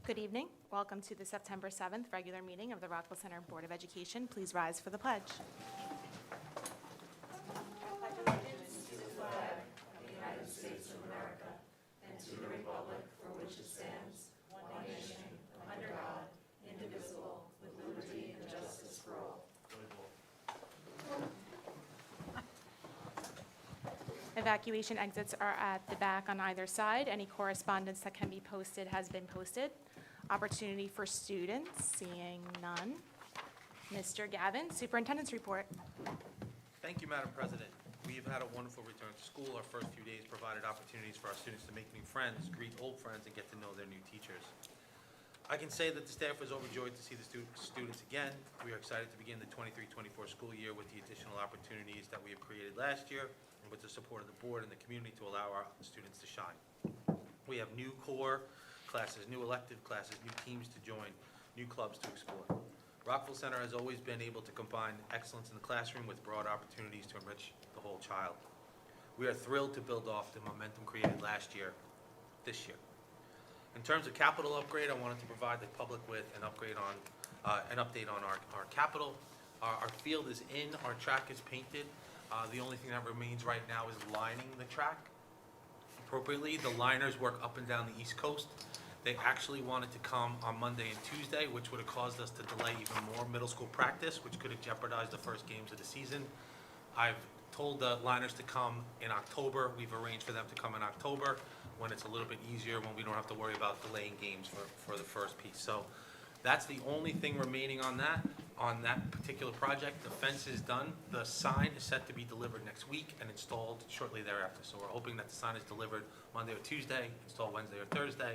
Good evening. Welcome to the September 7th regular meeting of the Rockville Center Board of Education. Please rise for the pledge. Evacuation exits are at the back on either side. Any correspondence that can be posted has been posted. Opportunity for students, seeing none. Mr. Gavin, Superintendent's report. Thank you, Madam President. We've had a wonderful return to school. Our first few days provided opportunities for our students to make new friends, greet old friends, and get to know their new teachers. I can say that the staff was overjoyed to see the students again. We are excited to begin the 23-24 school year with the additional opportunities that we have created last year and with the support of the board and the community to allow our students to shine. We have new core classes, new elective classes, new teams to join, new clubs to explore. Rockville Center has always been able to combine excellence in the classroom with broad opportunities to enrich the whole child. We are thrilled to build off the momentum created last year, this year. In terms of capital upgrade, I wanted to provide the public with an update on our capital. Our field is in, our track is painted. The only thing that remains right now is lining the track appropriately. The liners work up and down the East Coast. They actually wanted to come on Monday and Tuesday, which would have caused us to delay even more middle school practice, which could have jeopardized the first games of the season. I've told the liners to come in October. We've arranged for them to come in October when it's a little bit easier, when we don't have to worry about delaying games for the first piece. So that's the only thing remaining on that particular project. The fence is done. The sign is set to be delivered next week and installed shortly thereafter. So we're hoping that the sign is delivered Monday or Tuesday, installed Wednesday or Thursday.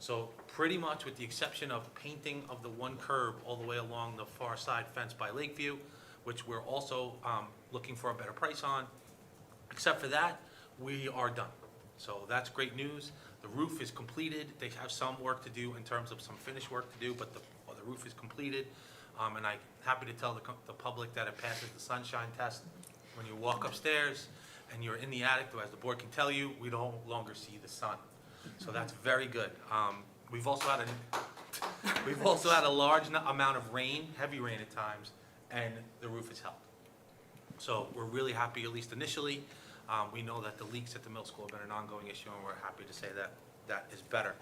So pretty much with the exception of painting of the one curb all the way along the far side fence by Lakeview, which we're also looking for a better price on, except for that, we are done. So that's great news. The roof is completed. They have some work to do in terms of some finished work to do, but the roof is completed. And I'm happy to tell the public that it passes the sunshine test. When you walk upstairs and you're in the attic, as the board can tell you, we no longer see the sun. So that's very good. We've also had a large amount of rain, heavy rain at times, and the roof has held. So we're really happy, at least initially. We know that the leaks at the middle school have been an ongoing issue, and we're happy to say that that is better.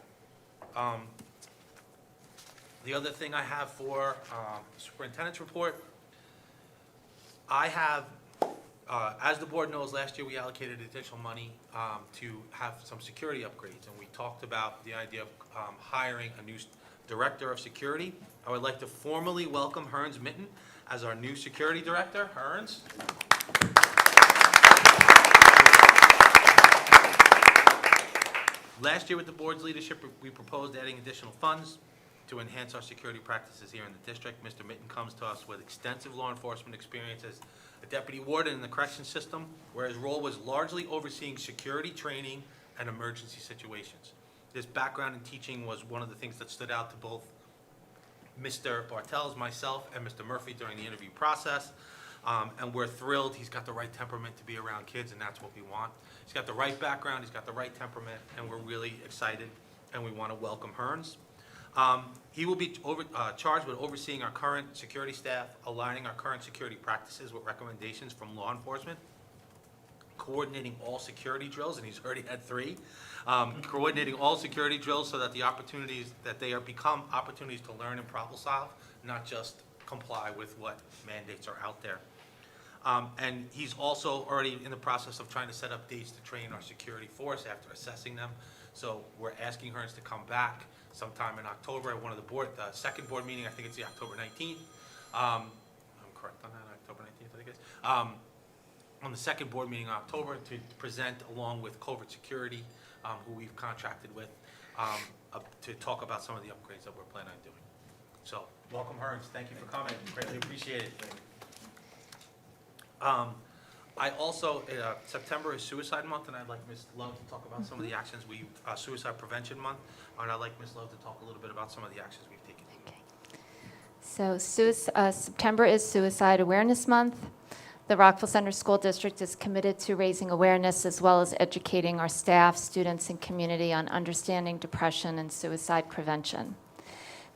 The other thing I have for the superintendent's report, I have, as the board knows, last year we allocated additional money to have some security upgrades, and we talked about the idea of hiring a new director of security. I would like to formally welcome Hearns Mitten as our new security director. Hearns. Last year with the board's leadership, we proposed adding additional funds to enhance our security practices here in the district. Mr. Mitten comes to us with extensive law enforcement experience as a deputy warden in the correction system, where his role was largely overseeing security training and emergency situations. His background in teaching was one of the things that stood out to both Mr. Bartels, myself, and Mr. Murphy during the interview process. And we're thrilled. He's got the right temperament to be around kids, and that's what we want. He's got the right background, he's got the right temperament, and we're really excited, and we want to welcome Hearns. He will be charged with overseeing our current security staff, aligning our current security practices with recommendations from law enforcement, coordinating all security drills, and he's already had 3, coordinating all security drills so that the opportunities, that they are become opportunities to learn and problem solve, not just comply with what mandates are out there. And he's also already in the process of trying to set up dates to train our security force after assessing them. So we're asking Hearns to come back sometime in October at one of the second board meeting. I think it's the October 19th. I'm correct on that, October 19th, I think it is. On the second board meeting in October to present along with Covert Security, who we've contracted with, to talk about some of the upgrades that we're planning on doing. So welcome, Hearns. Thank you for coming. Greatly appreciate it. I also, September is Suicide Month, and I'd like Ms. Love to talk about some of the actions Suicide Prevention Month, and I'd like Ms. Love to talk a little bit about some of the actions we've taken. Okay. So September is Suicide Awareness Month. The Rockville Center School District is committed to raising awareness as well as educating our staff, students, and community on understanding depression and suicide prevention.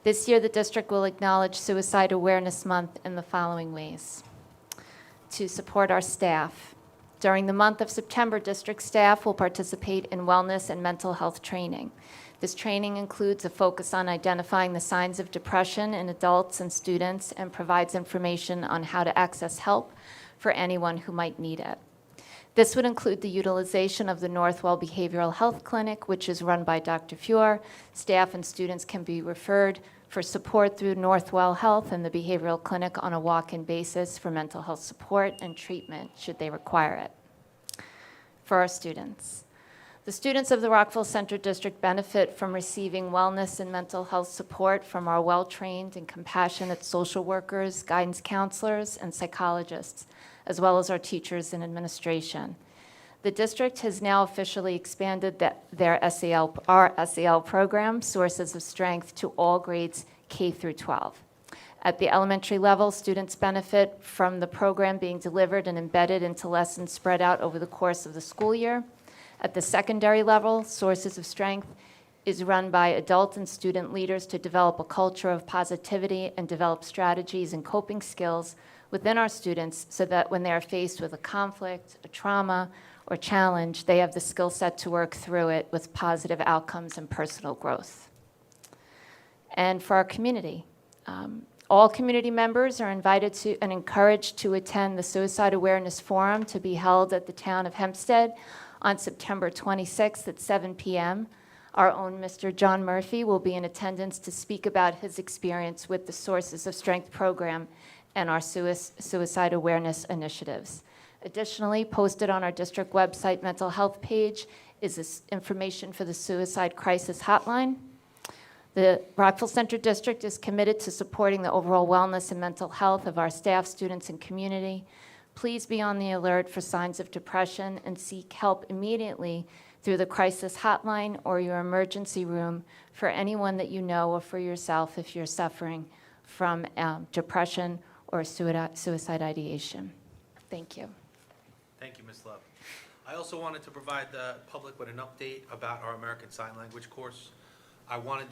This year, the district will acknowledge Suicide Awareness Month in the following ways. To support our staff. During the month of September, district staff will participate in wellness and mental health training. This training includes a focus on identifying the signs of depression in adults and students and provides information on how to access help for anyone who might need it. This would include the utilization of the Northwell Behavioral Health Clinic, which is run by Dr. Fuhr. Staff and students can be referred for support through Northwell Health and the Behavioral Clinic on a walk-in basis for mental health support and treatment should they require it. For our students. The students of the Rockville Center District benefit from receiving wellness and mental health support from our well-trained and compassionate social workers, guidance counselors, and psychologists, as well as our teachers and administration. The district has now officially expanded our SEL program, Sources of Strength, to all grades K through 12. At the elementary level, students benefit from the program being delivered and embedded into lessons spread out over the course of the school year. At the secondary level, Sources of Strength is run by adult and student leaders to develop a culture of positivity and develop strategies and coping skills within our students so that when they are faced with a conflict, a trauma, or challenge, they have the skill set to work through it with positive outcomes and personal growth. And for our community, all community members are invited to and encouraged to attend the Suicide Awareness Forum to be held at the town of Hempstead on September 26th at 7 p.m. Our own Mr. John Murphy will be in attendance to speak about his experience with the Sources of Strength program and our suicide awareness initiatives. Additionally, posted on our district website mental health page is this information for the Suicide Crisis Hotline. The Rockville Center District is committed to supporting the overall wellness and mental health of our staff, students, and community. Please be on the alert for signs of depression and seek help immediately through the crisis hotline or your emergency room for anyone that you know or for yourself if you're suffering from depression or suicide ideation. Thank you. Thank you, Ms. Love. I also wanted to provide the public with an update about our American Sign Language course. I wanted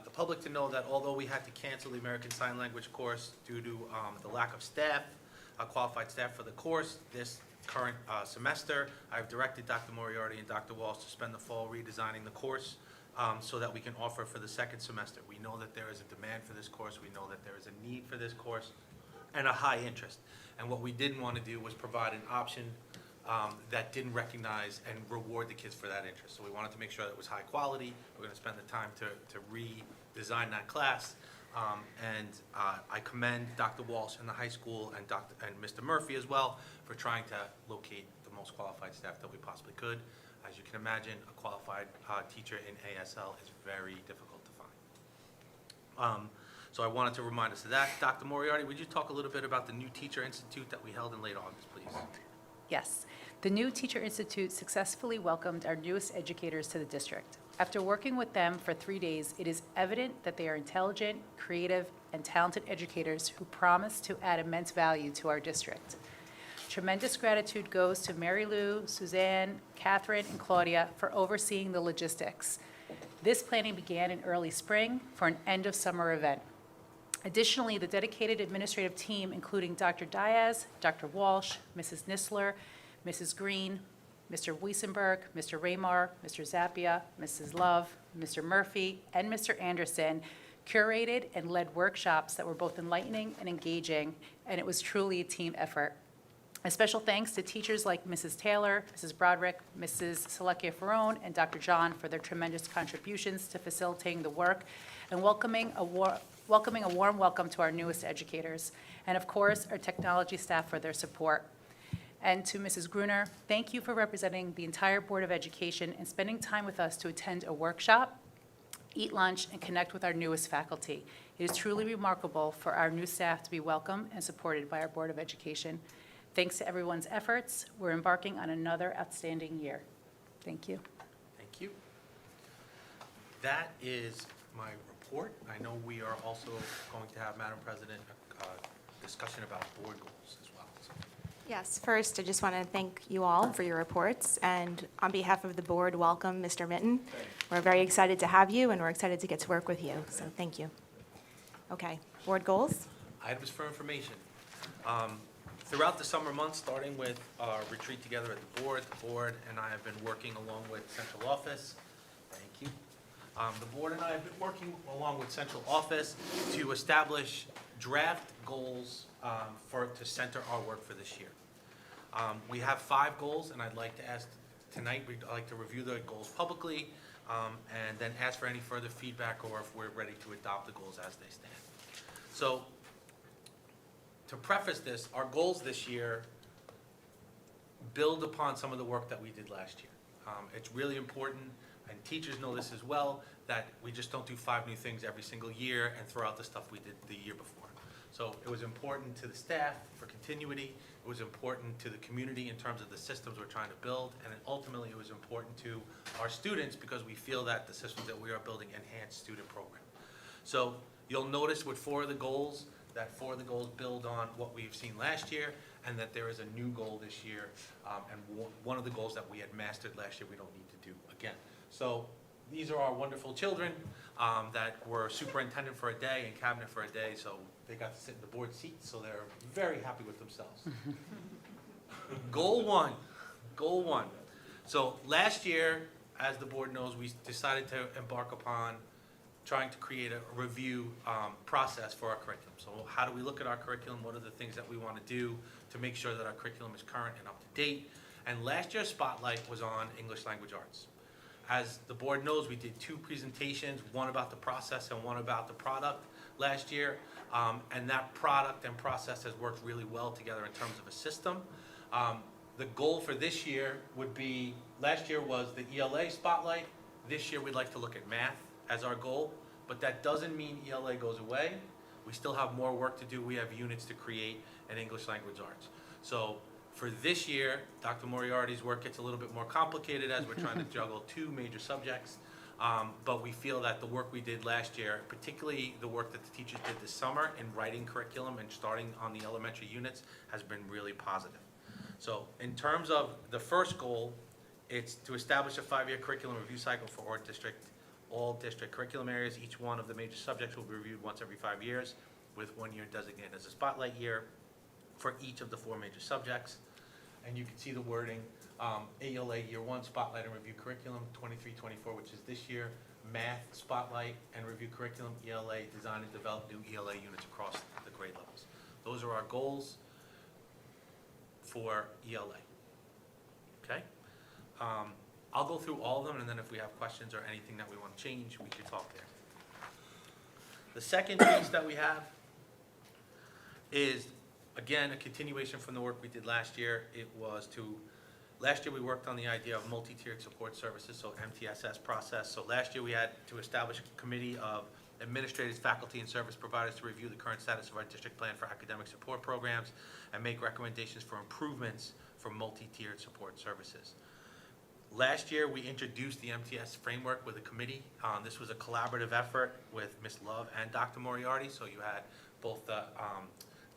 the public to know that although we had to cancel the American Sign Language course due to the lack of staff, qualified staff for the course, this current semester, I've directed Dr. Moriarty and Dr. Walsh to spend the fall redesigning the course so that we can offer for the second semester. We know that there is a demand for this course. We know that there is a need for this course and a high interest. And what we didn't want to do was provide an option that didn't recognize and reward the kids for that interest. So we wanted to make sure that it was high quality. We're going to spend the time to redesign that class. I commend Dr. Walsh and the high school and Mr. Murphy as well for trying to locate the most qualified staff that we possibly could. As you can imagine, a qualified teacher in ASL is very difficult to find. So I wanted to remind us of that. Dr. Moriarty, would you talk a little bit about the new Teacher Institute that we held in late August, please? Yes. The new Teacher Institute successfully welcomed our newest educators to the district. After working with them for 3 days, it is evident that they are intelligent, creative, and talented educators who promise to add immense value to our district. Tremendous gratitude goes to Mary Lou, Suzanne, Catherine, and Claudia for overseeing the logistics. This planning began in early spring for an end-of-summer event. Additionally, the dedicated administrative team, including Dr. Diaz, Dr. Walsh, Mrs. Nisler, Mrs. Green, Mr. Wiesenberg, Mr. Raymar, Mr. Zappia, Mrs. Love, Mr. Murphy, and Mr. Anderson, curated and led workshops that were both enlightening and engaging, and it was truly a team effort. A special thanks to teachers like Mrs. Taylor, Mrs. Broderick, Mrs. Selekia Ferrone, and Dr. John for their tremendous contributions to facilitating the work and welcoming a warm welcome to our newest educators, and of course, our technology staff for their support. And to Mrs. Gruner, thank you for representing the entire Board of Education and spending time with us to attend a workshop, eat lunch, and connect with our newest faculty. It is truly remarkable for our new staff to be welcomed and supported by our Board of Education. Thanks to everyone's efforts, we're embarking on another outstanding year. Thank you. Thank you. That is my report. I know we are also going to have, Madam President, a discussion about board goals as well. So Yes, first, I just want to thank you all for your reports, and on behalf of the board, welcome, Mr. Mitten. We're very excited to have you, and we're excited to get to work with you, so thank you. Okay, board goals? Items for information. Throughout the summer months, starting with our retreat together at the board and I have been working along with central office. Thank you. The board and I have been working along with central office to establish draft goals to center our work for this year. We have 5 goals, and I'd like to ask tonight, we'd like to review the goals publicly and then ask for any further feedback or if we're ready to adopt the goals as they stand. So, to preface this, our goals this year build upon some of the work that we did last year. It's really important, and teachers know this as well, that we just don't do 5 new things every single year and throw out the stuff we did the year before. So it was important to the staff for continuity, it was important to the community in terms of the systems we're trying to build, and ultimately it was important to our students because we feel that the systems that we are building enhance student program. So you'll notice with 4 of the goals, that 4 of the goals build on what we've seen last year, and that there is a new goal this year, and one of the goals that we had mastered last year we don't need to do again. So these are our wonderful children that were superintendent for a day and cabinet for a day, so they got to sit in the board seats, so they're very happy with themselves. Goal one. So last year, as the board knows, we decided to embark upon trying to create a review process for our curriculum. So how do we look at our curriculum? What are the things that we want to do to make sure that our curriculum is current and up to date? And last year's spotlight was on English language arts. As the board knows, we did 2 presentations, one about the process and one about the product last year. And that product and process has worked really well together in terms of a system. The goal for this year would be, last year was the ELA spotlight. This year we'd like to look at math as our goal, but that doesn't mean ELA goes away. We still have more work to do. We have units to create in English language arts. So for this year, Dr. Moriarty's work gets a little bit more complicated as we're trying to juggle 2 major subjects. But we feel that the work we did last year, particularly the work that the teachers did this summer in writing curriculum and starting on the elementary units, has been really positive. So in terms of the first goal, it's to establish a 5-year curriculum review cycle for all district curriculum areas. Each one of the major subjects will be reviewed once every 5 years, with 1 year designated as a spotlight year for each of the 4 major subjects. And you can see the wording, ELA Year 1 Spotlight and Review Curriculum, 23-24, which is this year, Math Spotlight and Review Curriculum, ELA, Design and Develop New ELA units across the grade levels. Those are our goals for ELA. Okay? I'll go through all of them, and then if we have questions or anything that we want to change, we can talk there. The second piece that we have is, again, a continuation from the work we did last year. Last year we worked on the idea of multi-tiered support services, so MTSS process. So last year we had to establish a committee of administrators, faculty, and service providers to review the current status of our district plan for academic support programs and make recommendations for improvements for multi-tiered support services. Last year, we introduced the MTS framework with a committee. This was a collaborative effort with Ms. Love and Dr. Moriarty, so you had both the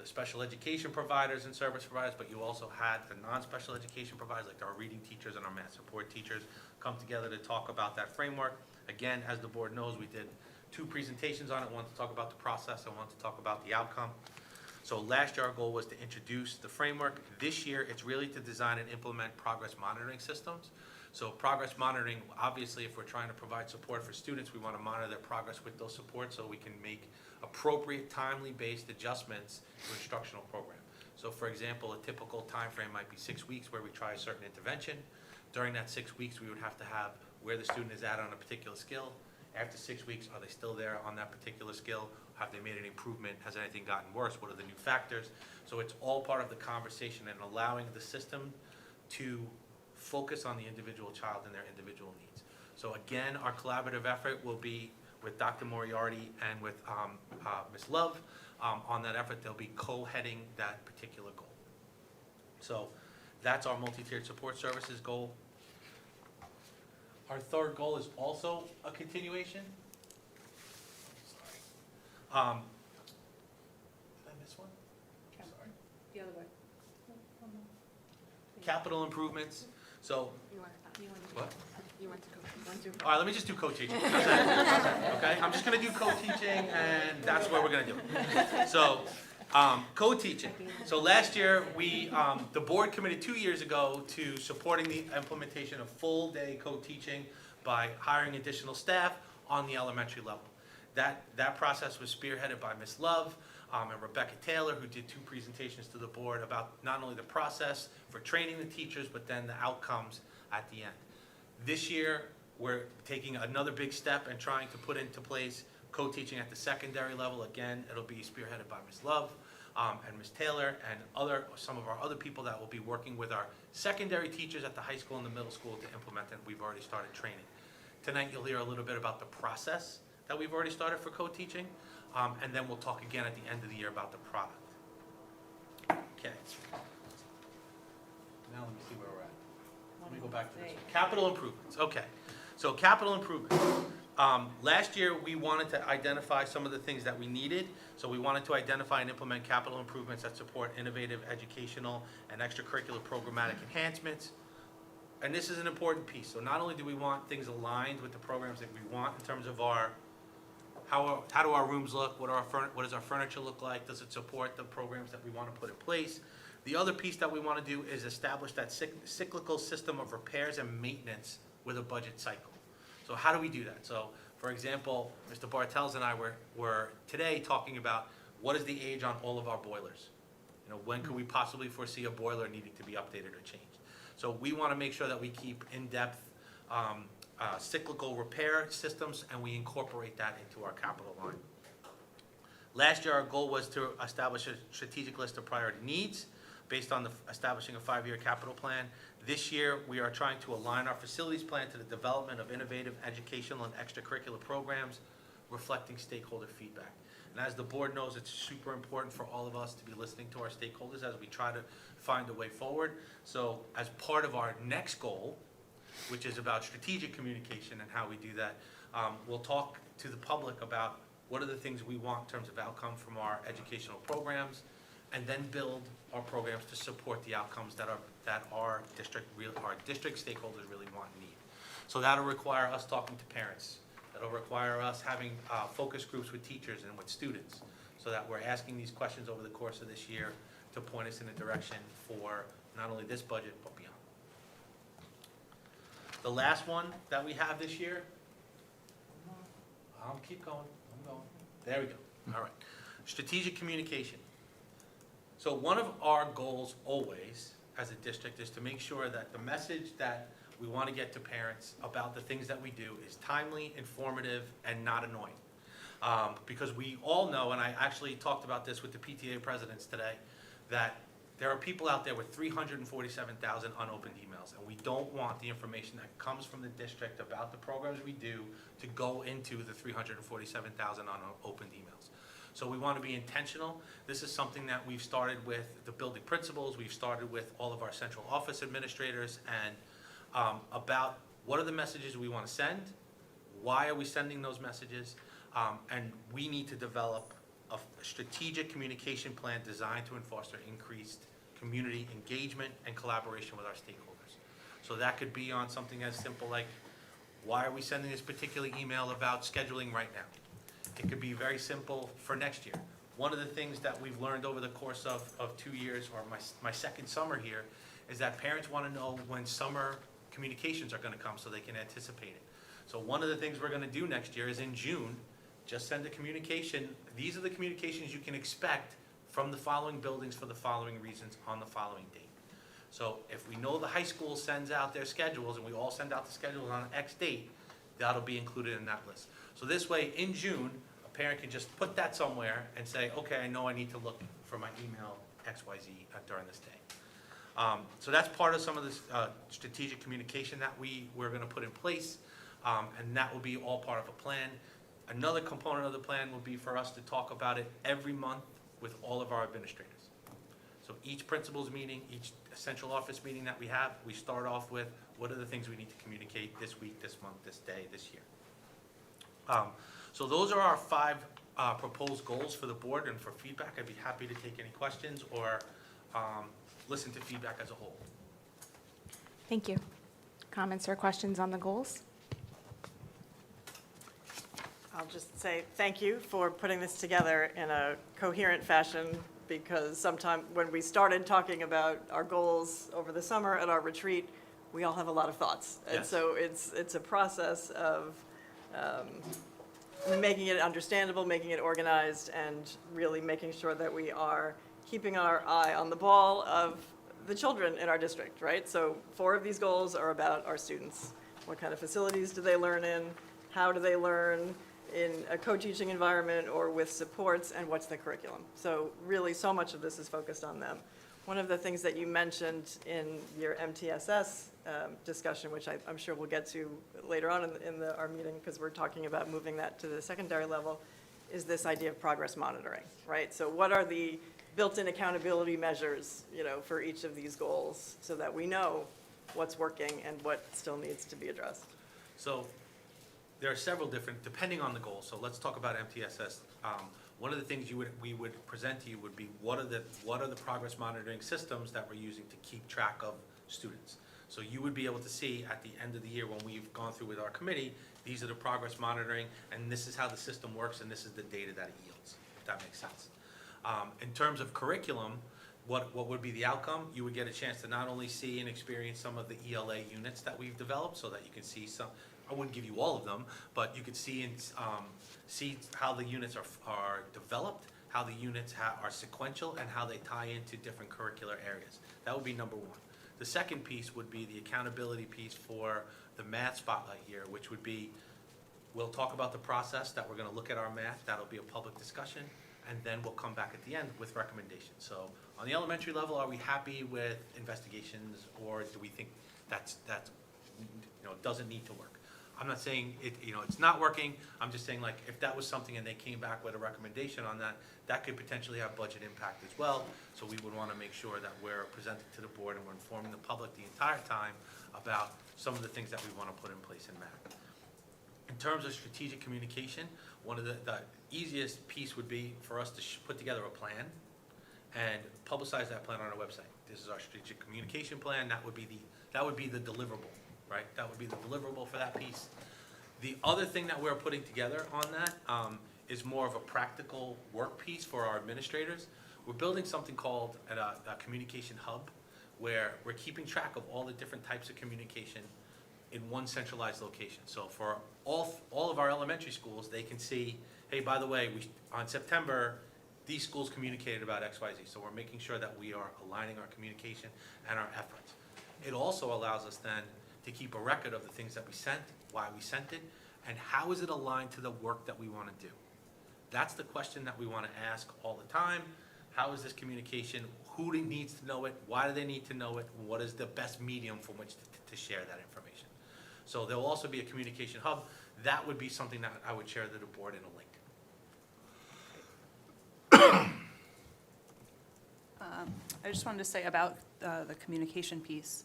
special education providers and service providers, but you also had the non-special education providers, like our reading teachers and our math support teachers, come together to talk about that framework. Again, as the board knows, we did 2 presentations on it, one to talk about the process and one to talk about the outcome. So last year, our goal was to introduce the framework. This year, it's really to design and implement progress monitoring systems. So progress monitoring, obviously, if we're trying to provide support for students, we want to monitor their progress with those supports so we can make appropriate, timely-based adjustments to instructional program. So for example, a typical time frame might be 6 weeks where we try a certain intervention. During that 6 weeks, we would have to have where the student is at on a particular skill. After 6 weeks, are they still there on that particular skill? Have they made an improvement? Has anything gotten worse? What are the new factors? So it's all part of the conversation and allowing the system to focus on the individual child and their individual needs. So again, our collaborative effort will be with Dr. Moriarty and with Ms. Love. On that effort, they'll be co-heading that particular goal. So that's our multi-tiered support services goal. Our third goal is also a continuation. Sorry. Did I miss one? Sorry. The other way. capital improvements. So, what? You want to go. All right, let me just do co-teaching. Okay, I'm just gonna do co-teaching, and that's what we're gonna do. So, co-teaching. So last year, the board committed 2 years ago to supporting the implementation of full-day co-teaching by hiring additional staff on the elementary level. That process was spearheaded by Ms. Love and Rebecca Taylor, who did 2 presentations to the board about not only the process for training the teachers, but then the outcomes at the end. This year, we're taking another big step and trying to put into place co-teaching at the secondary level. Again, it'll be spearheaded by Ms. Love and Ms. Taylor and some of our other people that will be working with our secondary teachers at the high school and the middle school to implement it. We've already started training. Tonight, you'll hear a little bit about the process that we've already started for co-teaching, and then we'll talk again at the end of the year about the product. Okay. Now let me see where we're at. Let me go back to this. Capital improvements, okay. So capital improvements. Last year, we wanted to identify some of the things that we needed. So we wanted to identify and implement capital improvements that support innovative educational and extracurricular programmatic enhancements. And this is an important piece. So not only do we want things aligned with the programs that we want in terms of how do our rooms look, what does our furniture look like, does it support the programs that we want to put in place. The other piece that we want to do is establish that cyclical system of repairs and maintenance with a budget cycle. So how do we do that? So, for example, Mr. Bartels and I were today talking about what is the age on all of our boilers. You know, when could we possibly foresee a boiler needing to be updated or changed? So we want to make sure that we keep in-depth cyclical repair systems, and we incorporate that into our capital line. Last year, our goal was to establish a strategic list of priority needs based on establishing a 5-year capital plan. This year, we are trying to align our facilities plan to the development of innovative educational and extracurricular programs reflecting stakeholder feedback. And as the board knows, it's super important for all of us to be listening to our stakeholders as we try to find a way forward. So as part of our next goal, which is about strategic communication and how we do that, we'll talk to the public about what are the things we want in terms of outcome from our educational programs, and then build our programs to support the outcomes that our district stakeholders really want and need. So that'll require us talking to parents. That'll require us having focus groups with teachers and with students, so that we're asking these questions over the course of this year to point us in a direction for not only this budget, but beyond. The last one that we have this year, keep going, I'm going. There we go, all right. Strategic communication. So one of our goals always, as a district, is to make sure that the message that we want to get to parents about the things that we do is timely, informative, and not annoying. Because we all know, and I actually talked about this with the PTA presidents today, that there are people out there with 347,000 unopened emails, and we don't want the information that comes from the district about the programs we do to go into the 347,000 unopened emails. So we want to be intentional. This is something that we've started with the building principals, we've started with all of our central office administrators, and about what are the messages we want to send, why are we sending those messages, and we need to develop a strategic communication plan designed to foster increased community engagement and collaboration with our stakeholders. So that could be on something as simple like, why are we sending this particular email about scheduling right now? It could be very simple for next year. One of the things that we've learned over the course of 2 years, or my second summer here, is that parents want to know when summer communications are going to come so they can anticipate it. So one of the things we're going to do next year is in June, just send a communication. These are the communications you can expect from the following buildings for the following reasons on the following date. So if we know the high school sends out their schedules and we all send out the schedules on X date, that'll be included in that list. So this way, in June, a parent can just put that somewhere and say, okay, I know I need to look for my email XYZ during this day. So that's part of some of this strategic communication that we're going to put in place, and that will be all part of a plan. Another component of the plan will be for us to talk about it every month with all of our administrators. So each principal's meeting, each central office meeting that we have, we start off with what are the things we need to communicate this week, this month, this day, this year. So those are our 5 proposed goals for the board, and for feedback, I'd be happy to take any questions or listen to feedback as a whole. Thank you. Comments or questions on the goals? I'll just say thank you for putting this together in a coherent fashion, because sometime when we started talking about our goals over the summer at our retreat, we all have a lot of thoughts. And Yes. so it's a process of making it understandable, making it organized, and really making sure that we are keeping our eye on the ball of the children in our district, right? So 4 of these goals are about our students. What kind of facilities do they learn in? How do they learn in a co-teaching environment or with supports, and what's the curriculum? So really, so much of this is focused on them. One of the things that you mentioned in your MTSS discussion, which I'm sure we'll get to later on in our meeting, because we're talking about moving that to the secondary level, is this idea of progress monitoring, right? So what are the built-in accountability measures, for each of these goals, so that we know what's working and what still needs to be addressed? So there are several different, depending on the goal. So let's talk about MTSS. One of the things we would present to you would be what are the progress monitoring systems that we're using to keep track of students. So you would be able to see at the end of the year, when we've gone through with our committee, these are the progress monitoring, and this is how the system works, and this is the data that it yields, if that makes sense. In terms of curriculum, what would be the outcome? You would get a chance to not only see and experience some of the ELA units that we've developed, so that you can see some. I wouldn't give you all of them, but you could see see how the units are developed, how the units are sequential, and how they tie into different curricular areas. That would be number one. The second piece would be the accountability piece for the math spotlight here, which would be, we'll talk about the process that we're going to look at our math. That'll be a public discussion, and then we'll come back at the end with recommendations. So on the elementary level, are we happy with investigations, or do we think that's doesn't need to work? I'm not saying it's not working. I'm just saying, like, if that was something and they came back with a recommendation on that, that could potentially have budget impact as well. So we would want to make sure that we're presenting to the board and we're informing the public the entire time about some of the things that we want to put in place in math. In terms of strategic communication, one of the easiest piece would be for us to put together a plan and publicize that plan on our website. This is our strategic communication plan. That would be the deliverable. Right? That would be the deliverable for that piece. The other thing that we're putting together on that is more of a practical work piece for our administrators. We're building something called a communication hub, where we're keeping track of all the different types of communication in one centralized location. So for all of our elementary schools, they can see, hey, by the way, on September, these schools communicated about X, Y, Z. So we're making sure that we are aligning our communication and our efforts. It also allows us then to keep a record of the things that we sent, why we sent it, and how is it aligned to the work that we want to do. That's the question that we want to ask all the time. How is this communication? Who needs to know it? Why do they need to know it? And what is the best medium from which to share that information? So there will also be a communication hub. That would be something that I would share to the board in a link. I just wanted to say about the communication piece.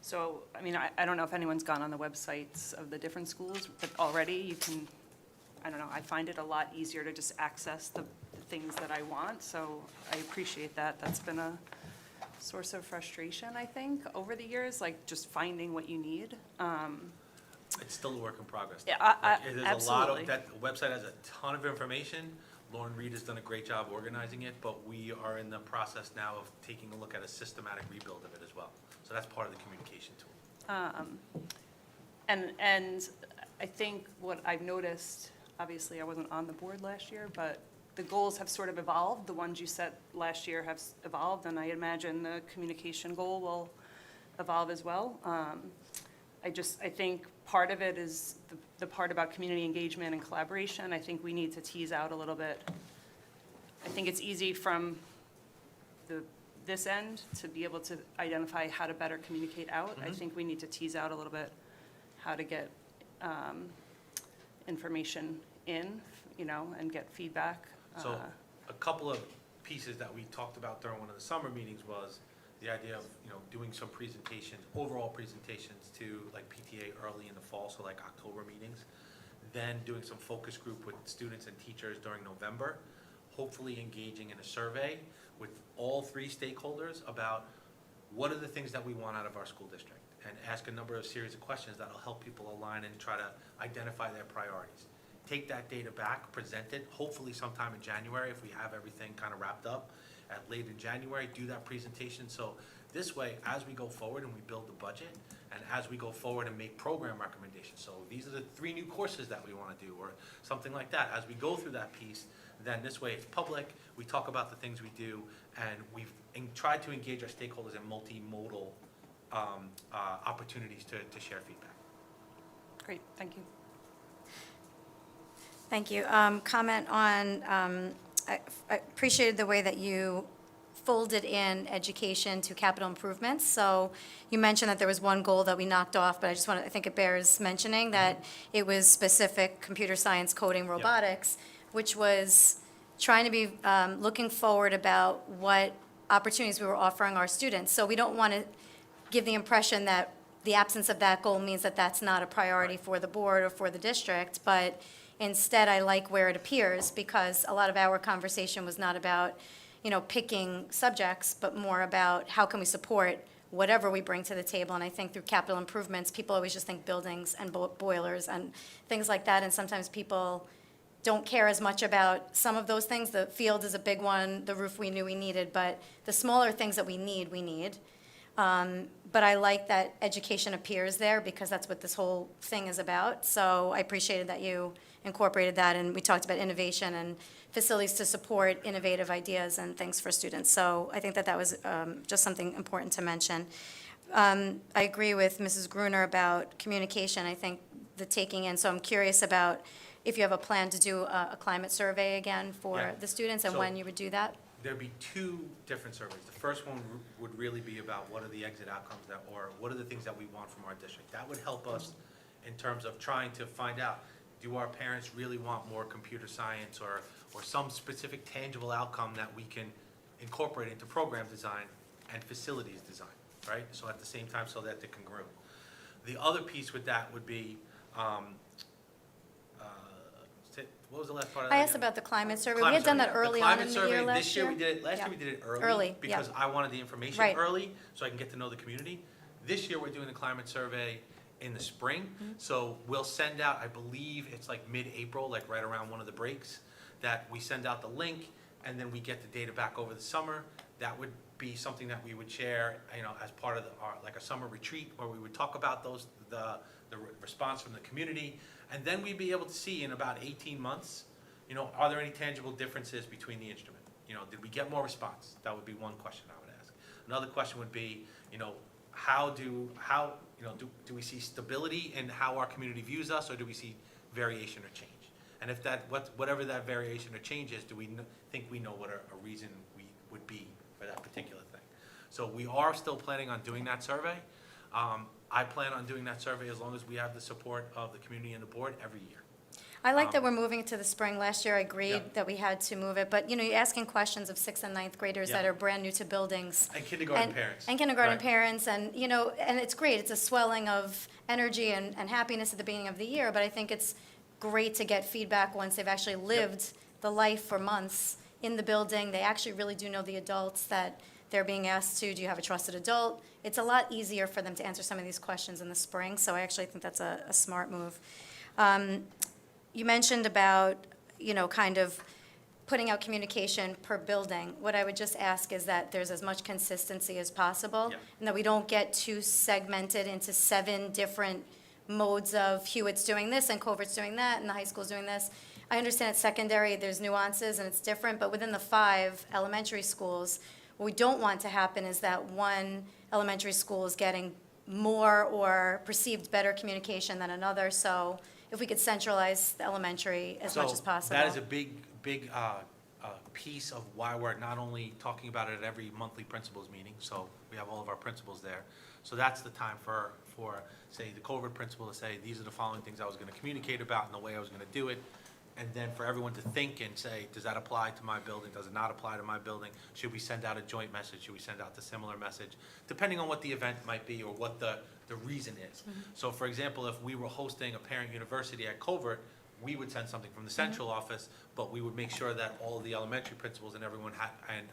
So, I mean, I don't know if anyone's gone on the websites of the different schools, but already you can, I don't know, I find it a lot easier to just access the things that I want, so I appreciate that. That's been a source of frustration, I think, over the years, like just finding what you need. It's still a work in progress. Yeah, There's absolutely. that website has a ton of information. Lauren Reed has done a great job organizing it, but we are in the process now of taking a look at a systematic rebuild of it as well. So that's part of the communication tool. And I think what I've noticed, obviously I wasn't on the board last year, but the goals have sort of evolved. The ones you set last year have evolved, and I imagine the communication goal will evolve as well. I think part of it is the part about community engagement and collaboration. I think we need to tease out a little bit. I think it's easy from this end to be able to identify how to better communicate out. I think we need to tease out a little bit how to get information in, and get feedback. So a couple of pieces that we talked about during one of the summer meetings was the idea of, doing some presentations, overall presentations to like PTA early in the fall, so like October meetings. Then doing some focus group with students and teachers during November, hopefully engaging in a survey with all 3 stakeholders about what are the things that we want out of our school district? And ask a number of series of questions that'll help people align and try to identify their priorities. Take that data back, present it, hopefully sometime in January, if we have everything kind of wrapped up, at late in January, do that presentation. So this way, as we go forward and we build the budget, and as we go forward and make program recommendations, so these are the 3 new courses that we want to do, or something like that. As we go through that piece, then this way it's public, we talk about the things we do, and we've tried to engage our stakeholders in multimodal opportunities to share feedback. Great, thank you. Thank you. Comment on, I appreciated the way that you folded in education to capital improvements. So you mentioned that there was one goal that we knocked off, but I think it bears mentioning that it was specific computer science, coding, robotics, which was trying to be looking forward about what opportunities we were offering our students. So we don't want to give the impression that the absence of that goal means that that's not a priority for the board or for the district, but instead I like where it appears, because a lot of our conversation was not about, picking subjects, but more about how can we support whatever we bring to the table. And I think through capital improvements, people always just think buildings and boilers and things like that, and sometimes people don't care as much about some of those things. The field is a big one, the roof we knew we needed, but the smaller things that we need. But I like that education appears there, because that's what this whole thing is about. So I appreciated that you incorporated that, and we talked about innovation and facilities to support innovative ideas and things for students. So I think that was just something important to mention. I agree with Mrs. Gruner about communication. I think the taking in, so I'm curious about if you have a plan to do a climate survey again for Yeah. the students, and So- when you would do that. There'd be 2 different surveys. The first one would really be about what are the exit outcomes or what are the things that we want from our district. That would help us in terms of trying to find out, do our parents really want more computer science or some specific tangible outcome that we can incorporate into program design and facilities design, right? So at the same time, so that they're congruent. The other piece with that would be, what was the last part of that? I asked again? about the climate survey. We Climate had done survey, that yeah. early on in the climate year survey, last this year we did it, last Yeah. year we did it Early, early yeah. because I wanted the information Right. early so I can get to know the community. This year, we're doing the climate survey in the spring. Mm-hmm. So we'll send out, I believe it's like mid-April, like right around one of the breaks, that we send out the link and then we get the data back over the summer. That would be something that we would share, as part of like a summer retreat where we would talk about the response from the community. And then we'd be able to see in about 18 months, are there any tangible differences between the instrument? Did we get more response? That would be one question I would ask. Another question would be, do we see stability in how our community views us, or do we see variation or change? And if whatever that variation or change is, do we think we know what a reason we would be for that particular thing? So we are still planning on doing that survey. I plan on doing that survey as long as we have the support of the community and the board every year. I like that we're moving it to the spring. Last year, I Yeah. agreed that we had to move it, but, you're asking questions of 6th and 9th graders that Yeah. are brand new to buildings. And kindergarten parents. And kindergarten Right. parents, and, and it's great. It's a swelling of energy and happiness at the beginning of the year, but I think it's great to get feedback once they've actually lived the life for months in the building. They actually really do know the adults that they're being asked to. Do you have a trusted adult? It's a lot easier for them to answer some of these questions in the spring, so I actually think that's a smart move. You mentioned about, kind of putting out communication per building. What I would just ask is that there's as much consistency as possible, Yeah. and that we don't get too segmented into 7 different modes of Hewitt's doing this and Covert's doing that and the high school's doing this. I understand at secondary, there's nuances and it's different, but within the 5 elementary schools, what we don't want to happen is that one elementary school is getting more or perceived better communication than another. So if we could centralize the elementary as much as possible. That is a big piece of why we're not only talking about it at every monthly principals meeting, so we have all of our principals there. So that's the time for say, the covert principal to say, these are the following things I was gonna communicate about and the way I was gonna do it. And then for everyone to think and say, does that apply to my building? Does it not apply to my building? Should we send out a joint message? Should we send out the similar message? Depending on what the event might be or what the reason is. So for example, if we were hosting a parent university at Covert, we would send something from the central office, but we would make sure that all of the elementary principals and everyone had, and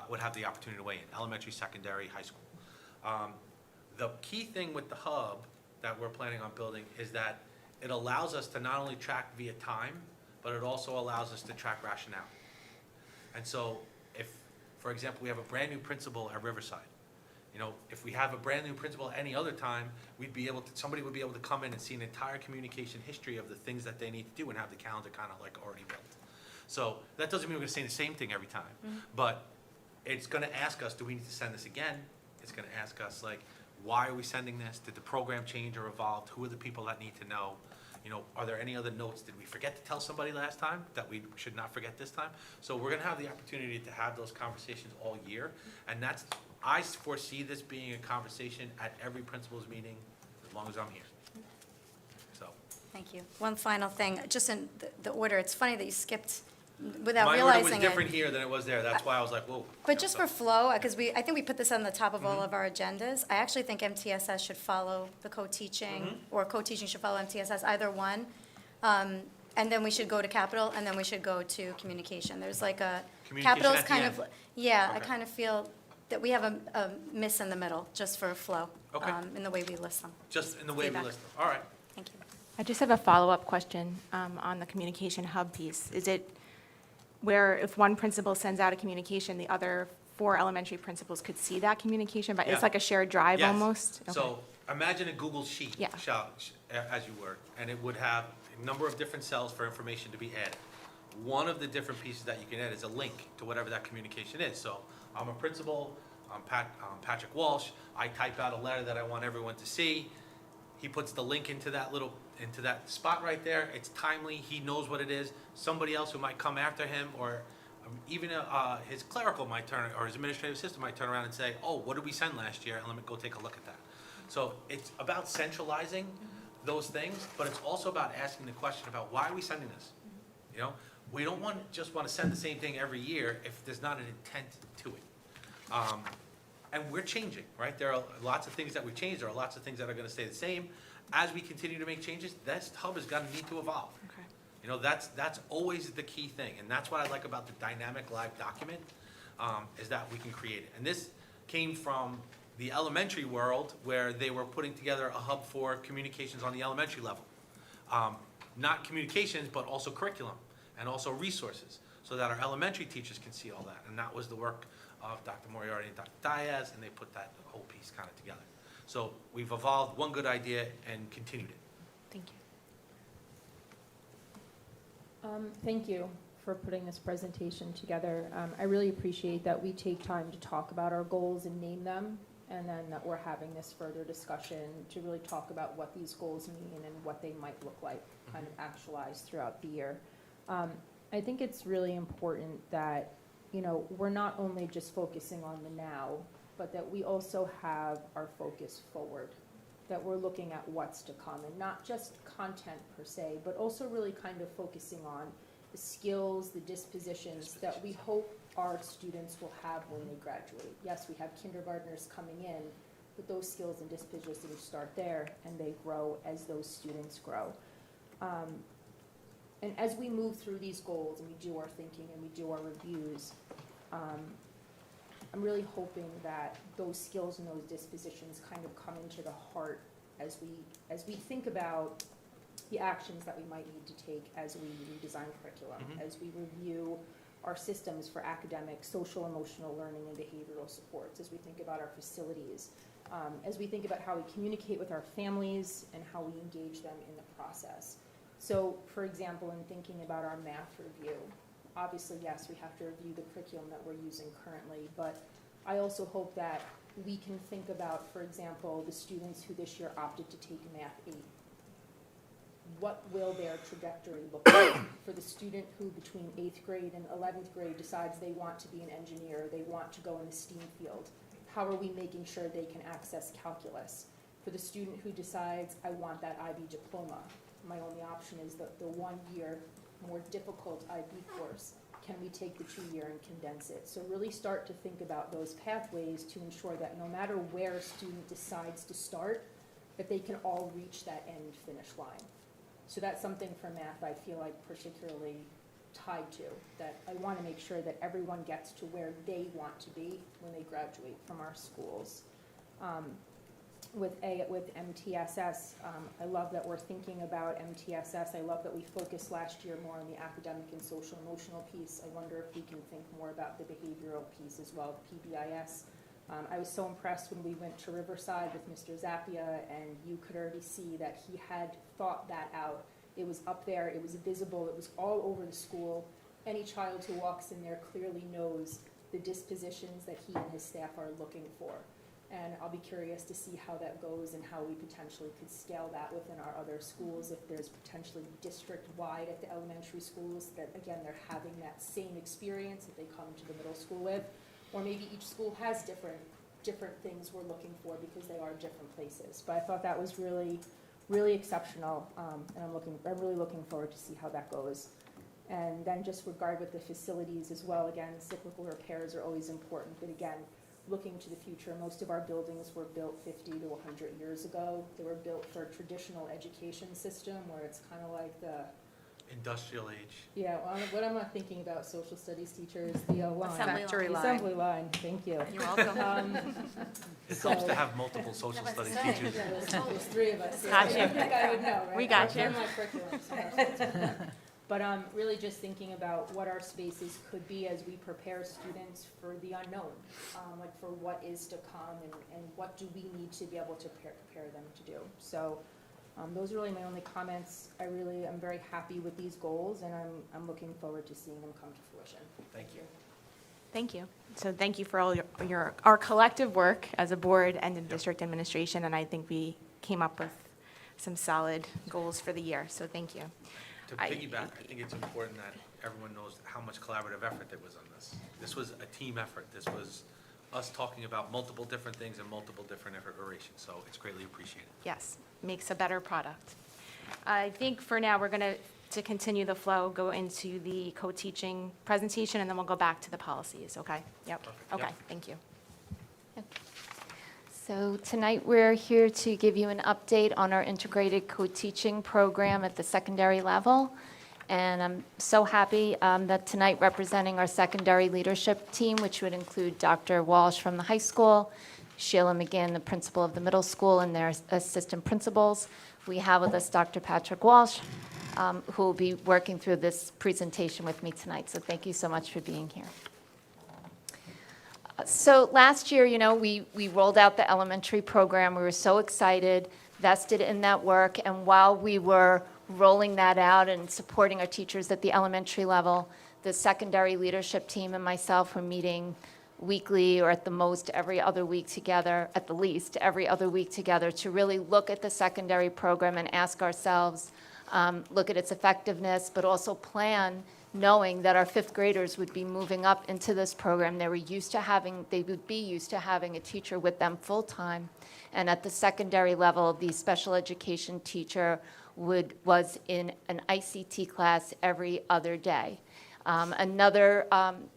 would have the opportunity to weigh in, elementary, secondary, high school. The key thing with the hub that we're planning on building is that it allows us to not only track via time, but it also allows us to track rationale. And so if, for example, we have a brand-new principal at Riverside, you know, if we have a brand-new principal at any other time, we'd be able to, somebody would be able to come in and see an entire communication history of the things that they need to do and have the calendar kind of like already built. So that doesn't mean we're gonna say the same thing every time, but it's gonna ask us, do we need to send this again? It's gonna ask us, like, why are we sending this? Did the program change or evolve? Who are the people that need to know? You know, are there any other notes? Did we forget to tell somebody last time that we should not forget this time? So we're gonna have the opportunity to have those conversations all year, and that's, I foresee this being a conversation at every principal's meeting as long as I'm here. So. Thank you. One final thing, just in the order, it's funny that you skipped without My order realizing was it. different here than it was there, that's why I was like, whoa. But just for flow, because I think we put this on the top of all of our agendas, I actually think MTSS should follow the co-teaching, or co-teaching should follow MTSS, either one. And then we should go to capital, and then we should go to communication. There's like a, Communication capital's at the kind end. of, yeah, I Okay. kind of feel that we have a miss in the middle, just for flow. Okay. In the way we list them. Just in the way we Feedback. list them, all right. Thank you. I just have a follow-up question on the communication hub piece. Is it where if one principal sends out a communication, the other 4 elementary principals could see that communication, but Yeah. it's like a shared drive Yes. almost? Okay. So imagine a Google Sheet, Yeah. as you were, and it would have a number of different cells for information to be added. One of the different pieces that you can add is a link to whatever that communication is. So I'm a principal, I'm Patrick Walsh, I type out a letter that I want everyone to see. He puts the link into that spot right there. It's timely, he knows what it is. Somebody else who might come after him, or even his clerical might turn, or his administrative assistant might turn around and say, oh, what did we send last year? And let me go take a look at that. So it's about centralizing those things, but it's also about asking the question about why are we sending this? You know, we don't just want to send the same thing every year if there's not an intent to it. And we're changing, right? There are lots of things that we've changed. There are lots of things that are going to stay the same. As we continue to make changes, this hub is going to need to evolve. Okay. You know, that's always the key thing. And that's what I like about the dynamic live document, is that we can create it. And this came from the elementary world, where they were putting together a hub for communications on the elementary level. Not communications, but also curriculum and also resources, so that our elementary teachers can see all that. And that was the work of Dr. Moriarty and Dr. Diaz, and they put that whole piece kind of together. So we've evolved one good idea and continued it. Thank you. Thank you for putting this presentation together. I really appreciate that we take time to talk about our goals and name them, and then that we're having this further discussion to really talk about what these goals mean and what they might look like kind of actualized throughout the year. I think it's really important that, you know, we're not only just focusing on the now, but that we also have our focus forward, that we're looking at what's to come, and not just content per se, but also really kind of focusing on the skills, the dispositions that we hope our students will have when they graduate. Yes, we have kindergartners coming in, but those skills and dispositions start there, and they grow as those students grow. And as we move through these goals, and we do our thinking and we do our reviews, I'm really hoping that those skills and those dispositions kind of come into the heart as we think about the actions that we might need to take as we redesign curriculum, as we review our systems for academic, social, emotional learning, and behavioral supports, as we think about our facilities, as we think about how we communicate with our families and how we engage them in the process. So, for example, in thinking about our math review, obviously, yes, we have to review the curriculum that we're using currently, but I also hope that we can think about, for example, the students who this year opted to take Math 8. What will their trajectory look like for the student who between 8th grade and 11th grade decides they want to be an engineer, they want to go in the STEAM field? How are we making sure they can access calculus? For the student who decides, I want that IB diploma, my only option is the 1-year more difficult IB course. Can we take the 2-year and condense it? So really start to think about those pathways to ensure that no matter where a student decides to start, that they can all reach that end finish line. So that's something for math I feel like particularly tied to, that I want to make sure that everyone gets to where they want to be when they graduate from our schools. With MTSS, I love that we're thinking about MTSS. I love that we focused last year more on the academic and social emotional piece. I wonder if we can think more about the behavioral piece as well, PBIS. I was so impressed when we went to Riverside with Mr. Zappia, and you could already see that he had thought that out. It was up there, it was visible, it was all over the school. Any child who walks in there clearly knows the dispositions that he and his staff are looking for. And I'll be curious to see how that goes and how we potentially could scale that within our other schools, if there's potentially district-wide at the elementary schools, that again, they're having that same experience that they come to the middle school with. Or maybe each school has different things we're looking for because they are different places. But I thought that was really, really exceptional, and I'm really looking forward to see how that goes. And then just regard with the facilities as well, again, cyclical repairs are always important, but again, looking to the future, most of our buildings were built 50 to 100 years ago. They were built for a traditional education system where it's kind of like the Industrial age. yeah, well, what am I thinking about social studies teachers? The line. Assembly Factory line. Assembly line, thank you. You're welcome. It helps to have multiple social studies teachers. Yeah, there's three of us. Got you. I think I would know, right? We got you. They're my curriculum, so. But really just thinking about what our spaces could be as we prepare students for the unknown, like for what is to come and what do we need to be able to prepare them to do. So those are really my only comments. I really am very happy with these goals, and I'm looking forward to seeing them come to fruition. Thank you. Thank you. So thank you for all our collective work as a board and in district administration, and I think we came up with some solid goals for the year, so thank you. To piggyback, I think it's important that everyone knows how much collaborative effort there was on this. This was a team effort. This was us talking about multiple different things and multiple different iterations, so it's greatly appreciated. Yes, makes a better product. I think for now, we're going to continue the flow, go into the co-teaching presentation, and then we'll go back to the policies, okay? Yep, Perfect. okay, Yep. thank you. So tonight, we're here to give you an update on our integrated co-teaching program at the secondary level. And I'm so happy that tonight, representing our secondary leadership team, which would include Dr. Walsh from the high school, Sheila McGinn, the principal of the middle school, and their assistant principals. We have with us Dr. Patrick Walsh, who will be working through this presentation with me tonight. So thank you so much for being here. So last year, we rolled out the elementary program. We were so excited, vested in that work, and while we were rolling that out and supporting our teachers at the elementary level, the secondary leadership team and myself were meeting weekly, or at the most every other week together, at the least every other week together, to really look at the secondary program and ask ourselves, look at its effectiveness, but also plan, knowing that our fifth graders would be moving up into this program. They would be used to having a teacher with them full-time. And at the secondary level, the special education teacher was in an ICT class every other day.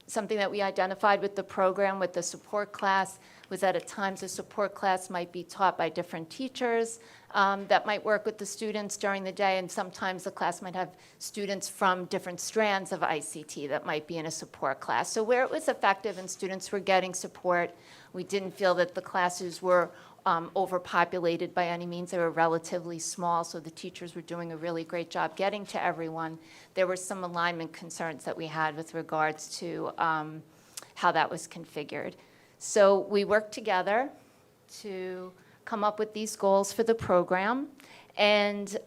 Something that we identified with the program, with the support class, was that at times the support class might be taught by different teachers that might work with the students during the day, and sometimes the class might have students from different strands of ICT that might be in a support class. So where it was effective and students were getting support, we didn't feel that the classes were overpopulated by any means. They were relatively small, so the teachers were doing a really great job getting to everyone. There were some alignment concerns that we had with regards to how that was configured. So we worked together to come up with these goals for the program and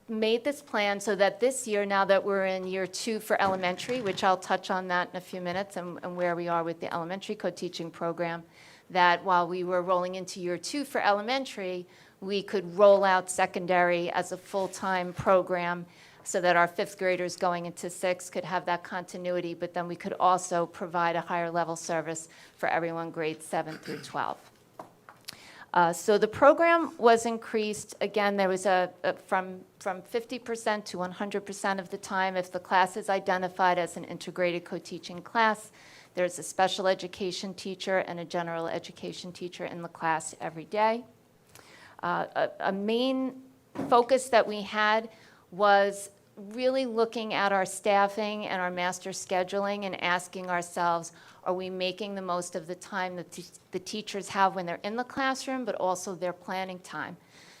made this plan so that this year, now that we're in year 2 for elementary, which I'll touch on that in a few minutes and where we are with the elementary co-teaching program, that while we were rolling into year 2 for elementary, we could roll out secondary as a full-time program so that our fifth graders going into 6th could have that continuity, but then we could also provide a higher level service for everyone grades 7 through 12. So the program was increased. Again, there was from 50% to 100% of the time. If the class is identified as an integrated co-teaching class, there's a special education teacher and a general education teacher in the class every day. A main focus that we had was really looking at our staffing and our master scheduling and asking ourselves, are we making the most of the time that the teachers have when they're in the classroom, but also their planning time?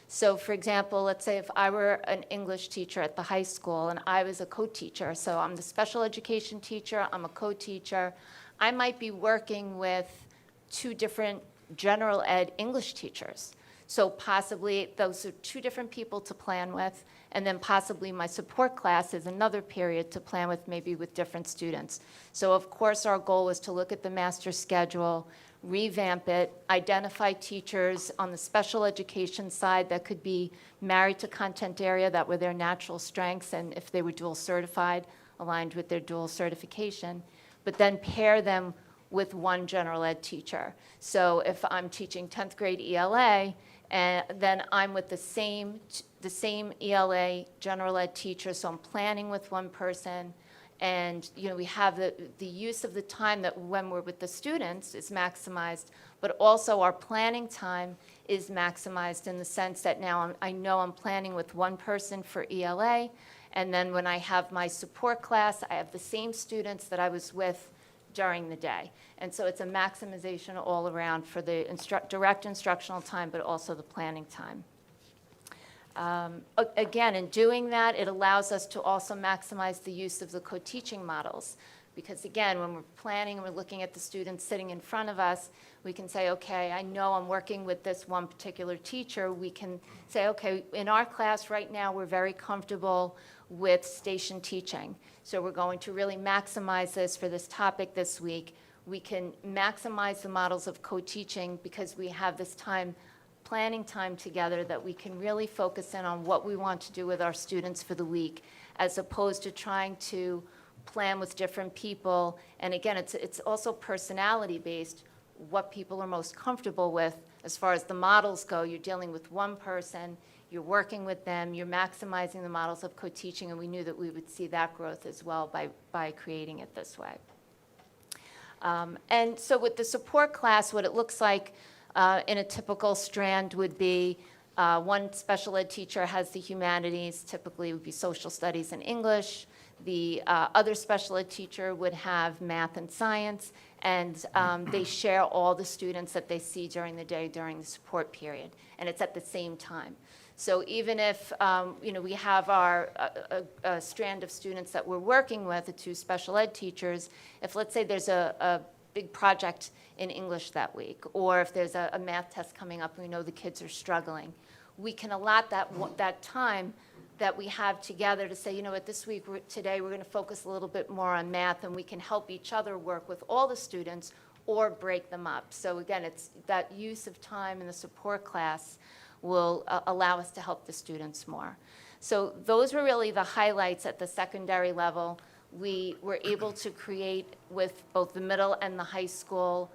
So for example, let's say if I were an English teacher at the high school and I was a co-teacher, so I'm the special education teacher, I'm a co-teacher, I might be working with 2 different general ed English teachers. So possibly those are 2 different people to plan with, and then possibly my support class is another period to plan with, maybe with different students. So of course our goal was to look at the master schedule, revamp it, identify teachers on the special education side that could be married to content area that were their natural strengths, and if they were dual certified, aligned with their dual certification, but then pair them with one general ed teacher. So if I'm teaching 10th grade ELA, and then I'm with the same ELA general ed teacher, so I'm planning with one person, and we have the use of the time that when we're with the students is maximized, but also our planning time is maximized in the sense that now I know I'm planning with one person for ELA, and then when I have my support class, I have the same students that I was with during the day. And so it's a maximization all around for the direct instructional time, but also the planning time. Again, in doing that, it allows us to also maximize the use of the co-teaching models. Because again, when we're planning and we're looking at the students sitting in front of us, we can say, okay, I know I'm working with this one particular teacher. We can say, okay, in our class right now, we're very comfortable with station teaching. So we're going to really maximize this for this topic this week. We can maximize the models of co-teaching because we have this time, planning time together, that we can really focus in on what we want to do with our students for the week, as opposed to trying to plan with different people. And again, it's also personality based, what people are most comfortable with. As far as the models go, you're dealing with one person, you're working with them, you're maximizing the models of co-teaching, and we knew that we would see that growth as well by creating it this way. And so with the support class, what it looks like in a typical strand would be one special ed teacher has the humanities, typically it would be social studies and English. The other special ed teacher would have math and science, and they share all the students that they see during the day during the support period, and it's at the same time. So even if we have a strand of students that we're working with, the 2 special ed teachers, if let's say there's a big project in English that week, or if there's a math test coming up and we know the kids are struggling, we can allot that time that we have together to say, you know what, this week, today, we're going to focus a little bit more on math, and we can help each other work with all the students or break them up. So again, it's that use of time in the support class will allow us to help the students more. So those were really the highlights at the secondary level. We were able to create with both the middle and the high school,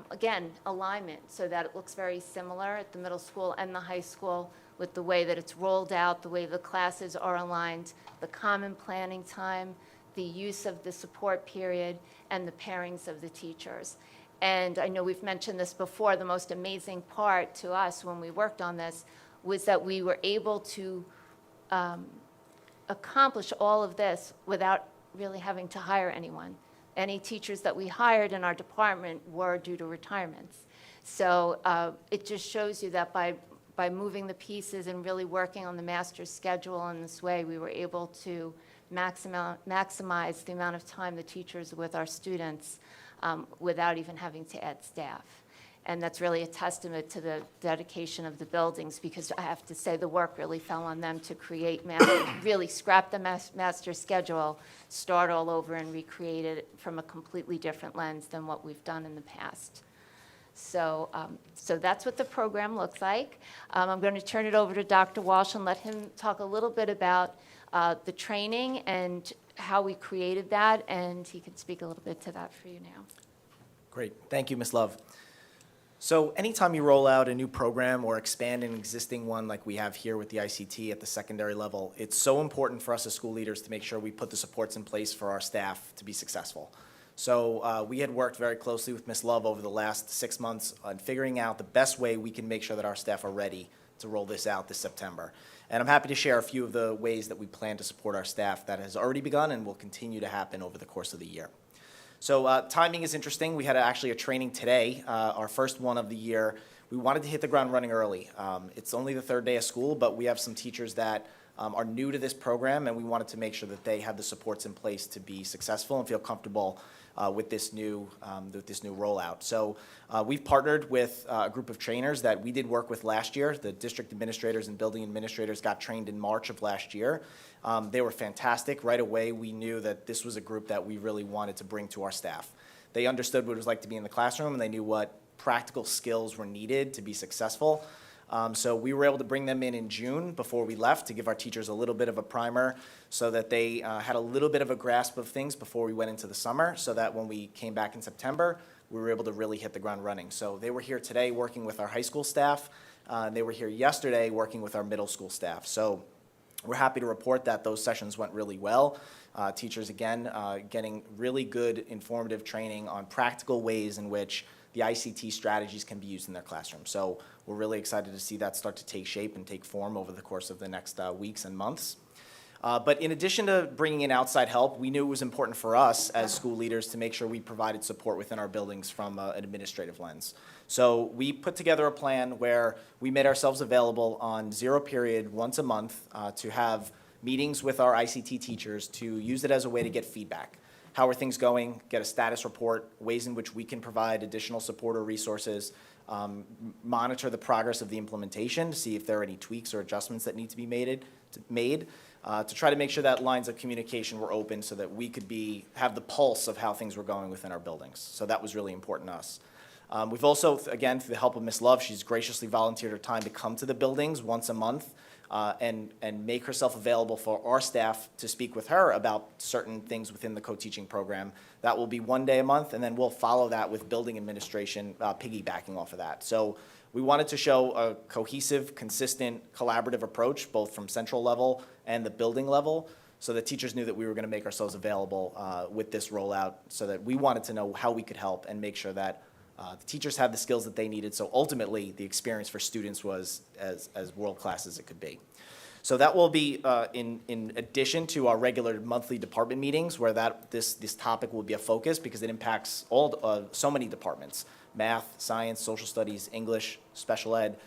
again, alignment, so that it looks very similar at the middle school and the high school, with the way that it's rolled out, the way the classes are aligned, the common planning time, the use of the support period, and the pairings of the teachers. And I know we've mentioned this before, the most amazing part to us when we worked on this was that we were able to accomplish all of this without really having to hire anyone. Any teachers that we hired in our department were due to retirements. So it just shows you that by moving the pieces and really working on the master's schedule in this way, we were able to maximize the amount of time the teachers with our students without even having to add staff. And that's really a testament to the dedication of the buildings, because I have to say the work really fell on them to create, really scrap the master schedule, start all over and recreate it from a completely different lens than what we've done in the past. So that's what the program looks like. I'm going to turn it over to Dr. Walsh and let him talk a little bit about the training and how we created that, and he can speak a little bit to that for you now. Great. Thank you, Ms. Love. So anytime you roll out a new program or expand an existing one like we have here with the ICT at the secondary level, it's so important for us as school leaders to make sure we put the supports in place for our staff to be successful. So we had worked very closely with Ms. Love over the last 6 months on figuring out the best way we can make sure that our staff are ready roll this out this September. And I'm happy to share a few of the ways that we plan to support our staff that has already begun and will continue to happen over the course of the year. So timing is interesting. We had actually a training today, our first one of the year. We wanted to hit the ground running early. It's only the third day of school, but we have some teachers that are new to this program, and we wanted to make sure that they have the supports in place to be successful and feel comfortable with this new rollout. So we've partnered with a group of trainers that we did work with last year. The district administrators and building administrators got trained in March of last year. They were fantastic. Right away, we knew that this was a group that we really wanted to bring to our staff. They understood what it was like to be in the classroom, and they knew what practical skills were needed to be successful. So we were able to bring them in June before we left to give our teachers a little bit of a primer so that they had a little bit of a grasp of things before we went into the summer, so that when we came back in September, we were able to really hit the ground running. So they were here today working with our high school staff. They were here yesterday working with our middle school staff. So we're happy to report that those sessions went really well. Teachers, again, getting really good informative training on practical ways in which the ICT strategies can be used in their classroom. So we're really excited to see that start to take shape and take form over the course of the next weeks and months. But in addition to bringing in outside help, we knew it was important for us as school leaders to make sure we provided support within our buildings from an administrative lens. So we put together a plan where we made ourselves available on zero period once a month to have meetings with our ICT teachers to use it as a way to get feedback. How are things going, get a status report, ways in which we can provide additional support or resources, monitor the progress of the implementation to see if there are any tweaks or adjustments that need to be made to try to make sure that lines of communication were open so that we could have the pulse of how things were going within our buildings. So that was really important to us. We've also, again, through the help of Ms. Love, she's graciously volunteered her time to come to the buildings once a month and make herself available for our staff to speak with her about certain things within the co-teaching program. That will be one day a month, and then we'll follow that with building administration piggybacking off of that. So we wanted to show a cohesive, consistent, collaborative approach, both from central level and the building level, so that teachers knew that we were going to make ourselves available with this rollout, so that we wanted to know how we could help and make sure that the teachers had the skills that they needed, so ultimately the experience for students was as world-class as it could be. So that will be in addition to our regular monthly department meetings, where this topic will be a focus because it impacts so many departments: math, science, social studies, English, special ed.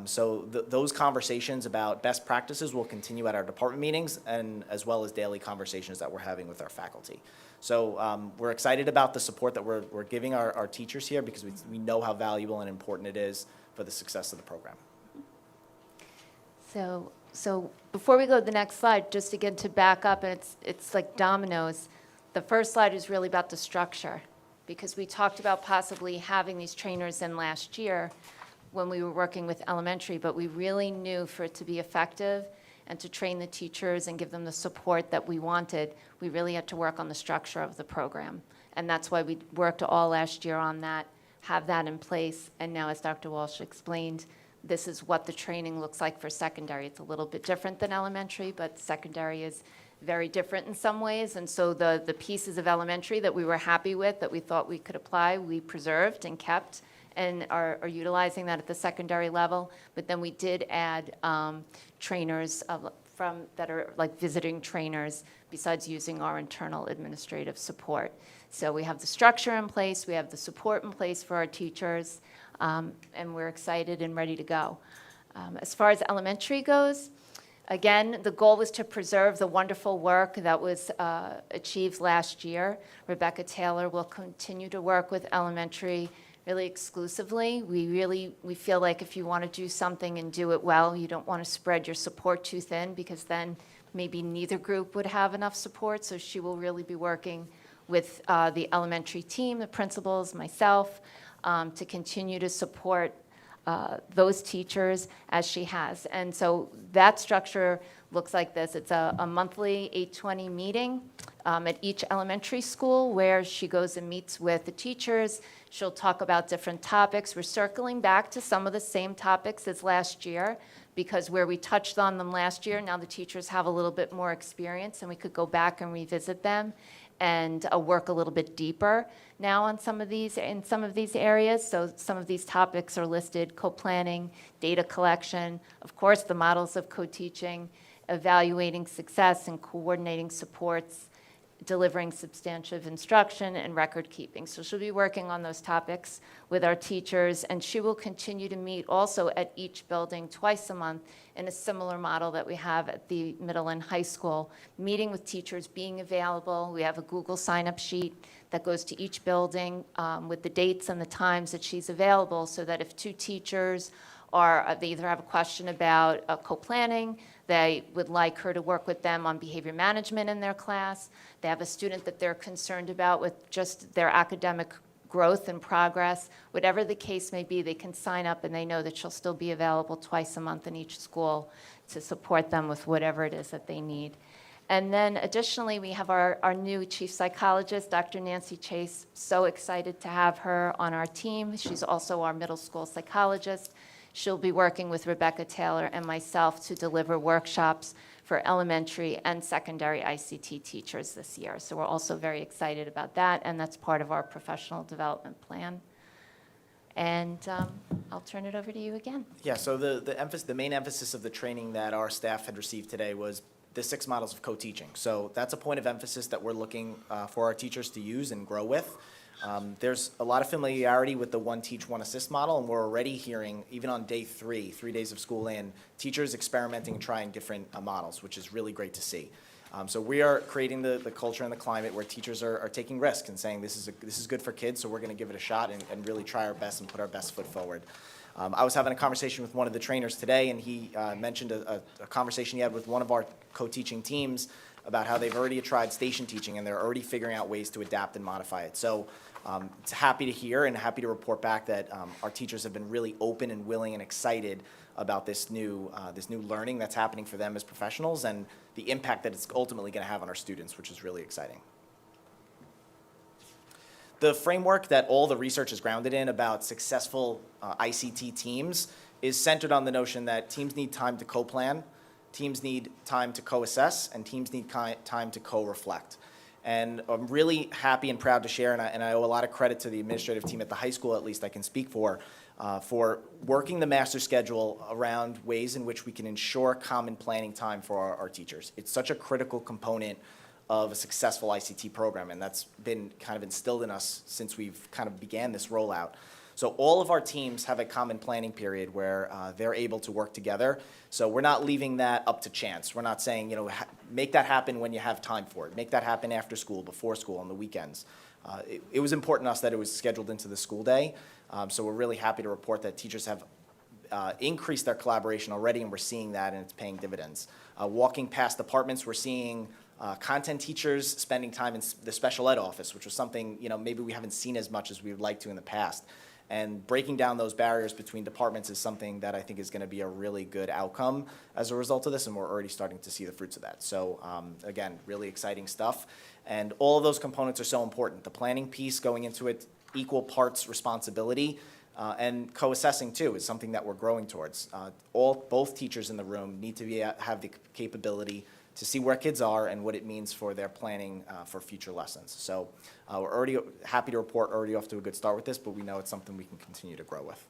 So those conversations about best practices will continue at our department meetings, and as well as daily conversations that we're having with our faculty. So we're excited about the support that we're giving our teachers here, because we know how valuable and important it is for the success of the program. So before we go to the next slide, just again to back up, and it's like dominoes. The first slide is really about the structure, because we talked about possibly having these trainers in last year when we were working with elementary, but we really knew for it to be effective and to train the teachers and give them the support that we wanted, we really had to work on the structure of the program. And that's why we worked all last year on that, have that in place. And now, as Dr. Walsh explained, this is what the training looks like for secondary. It's a little bit different than elementary, but secondary is very different in some ways. And so the pieces of elementary that we were happy with, that we thought we could apply, we preserved and kept, and are utilizing that at the secondary level. But then we did add trainers that are like visiting trainers, besides using our internal administrative support. So we have the structure in place, we have the support in place for our teachers, and we're excited and ready to go. As far as elementary goes, again, the goal was to preserve the wonderful work that was achieved last year. Rebecca Taylor will continue to work with elementary really exclusively. We feel like if you want to do something and do it well, you don't want to spread your support too thin, because then maybe neither group would have enough support. So she will really be working with the elementary team, the principals, myself, to continue to support those teachers as she has. And so that structure looks like this. It's a monthly 8:20 meeting at each elementary school, where she goes and meets with the teachers. She'll talk about different topics. We're circling back to some of the same topics as last year, because where we touched on them last year, now the teachers have a little bit more experience and we could go back and revisit them. and work a little bit deeper now on some of these, in some of these areas. So some of these topics are listed: co-planning, data collection, of course, the models of co-teaching, evaluating success and coordinating supports, delivering substantive instruction, and record keeping. So she'll be working on those topics with our teachers, and she will continue to meet also at each building twice a month in a similar model that we have at the middle and high school, meeting with teachers, being available. We have a Google sign-up sheet that goes to each building with the dates and the times that she's available, so that if two teachers they either have a question about co-planning, they would like her to work with them on behavior management in their class, they have a student that they're concerned about with just their academic growth and progress, whatever the case may be, they can sign up and they know that she'll still be available twice a month in each school to support them with whatever it is that they need. And then additionally, we have our new chief psychologist, Dr. Nancy Chase. So excited to have her on our team. She's also our middle school psychologist. She'll be working with Rebecca Taylor and myself to deliver workshops for elementary and secondary ICT teachers this year. So we're also very excited about that, and that's part of our professional development plan. And I'll turn it over to you again. Yeah, so the main emphasis of the training that our staff had received today was the 6 models of co-teaching. So that's a point of emphasis that we're looking for our teachers to use and grow with. There's a lot of familiarity with the one teach, one assist model, and we're already hearing, even on day 3 days of school in, teachers experimenting and trying different models, which is really great to see. So we are creating the culture and the climate where teachers are taking risks and saying this is good for kids, so we're going to give it a shot and really try our best and put our best foot forward. I was having a conversation with one of the trainers today, and he mentioned a conversation he had with one of our co-teaching teams about how they've already tried station teaching and they're already figuring out ways to adapt and modify it. So it's happy to hear and happy to report back that our teachers have been really open and willing and excited about this new learning that's happening for them as professionals and the impact that it's ultimately going to have on our students, which is really exciting. The framework that all the research is grounded in about successful ICT teams is centered on the notion that teams need time to co-plan, teams need time to co-assess, and teams need time to co-reflect. And I'm really happy and proud to share, and I owe a lot of credit to the administrative team at the high school, at least I can speak for working the master schedule around ways in which we can ensure common planning time for our teachers. It's such a critical component of a successful ICT program, and that's been kind of instilled in us since we've kind of began this rollout. So all of our teams have a common planning period where they're able to work together. So we're not leaving that up to chance. We're not saying, make that happen when you have time for it. Make that happen after school, before school, on the weekends. It was important to us that it was scheduled into the school day. So we're really happy to report that teachers have increased their collaboration already, and we're seeing that, and it's paying dividends. Walking past departments, we're seeing content teachers spending time in the special ed office, which was something maybe we haven't seen as much as we would like to in the past. And breaking down those barriers between departments is something that I think is going to be a really good outcome as a result of this, and we're already starting to see the fruits of that. So again, really exciting stuff. And all of those components are so important. The planning piece going into it, equal parts responsibility, and co-assessing too is something that we're growing towards. Both teachers in the room need to have the capability to see where kids are and what it means for their planning for future lessons. So we're already happy to report already off to a good start with this, but we know it's something we can continue to grow with.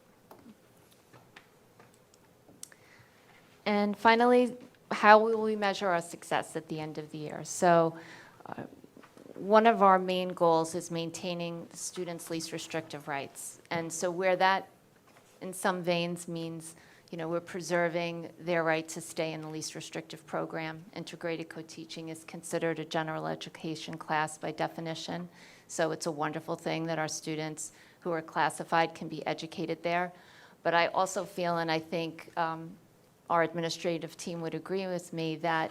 And finally, how will we measure our success at the end of the year? So one of our main goals is maintaining the students' least restrictive rights. And so where that, in some veins, means we're preserving their right to stay in the least restrictive program. Integrated co-teaching is considered a general education class by definition. So it's a wonderful thing that our students who are classified can be educated there. But I also feel, and I think our administrative team would agree with me, that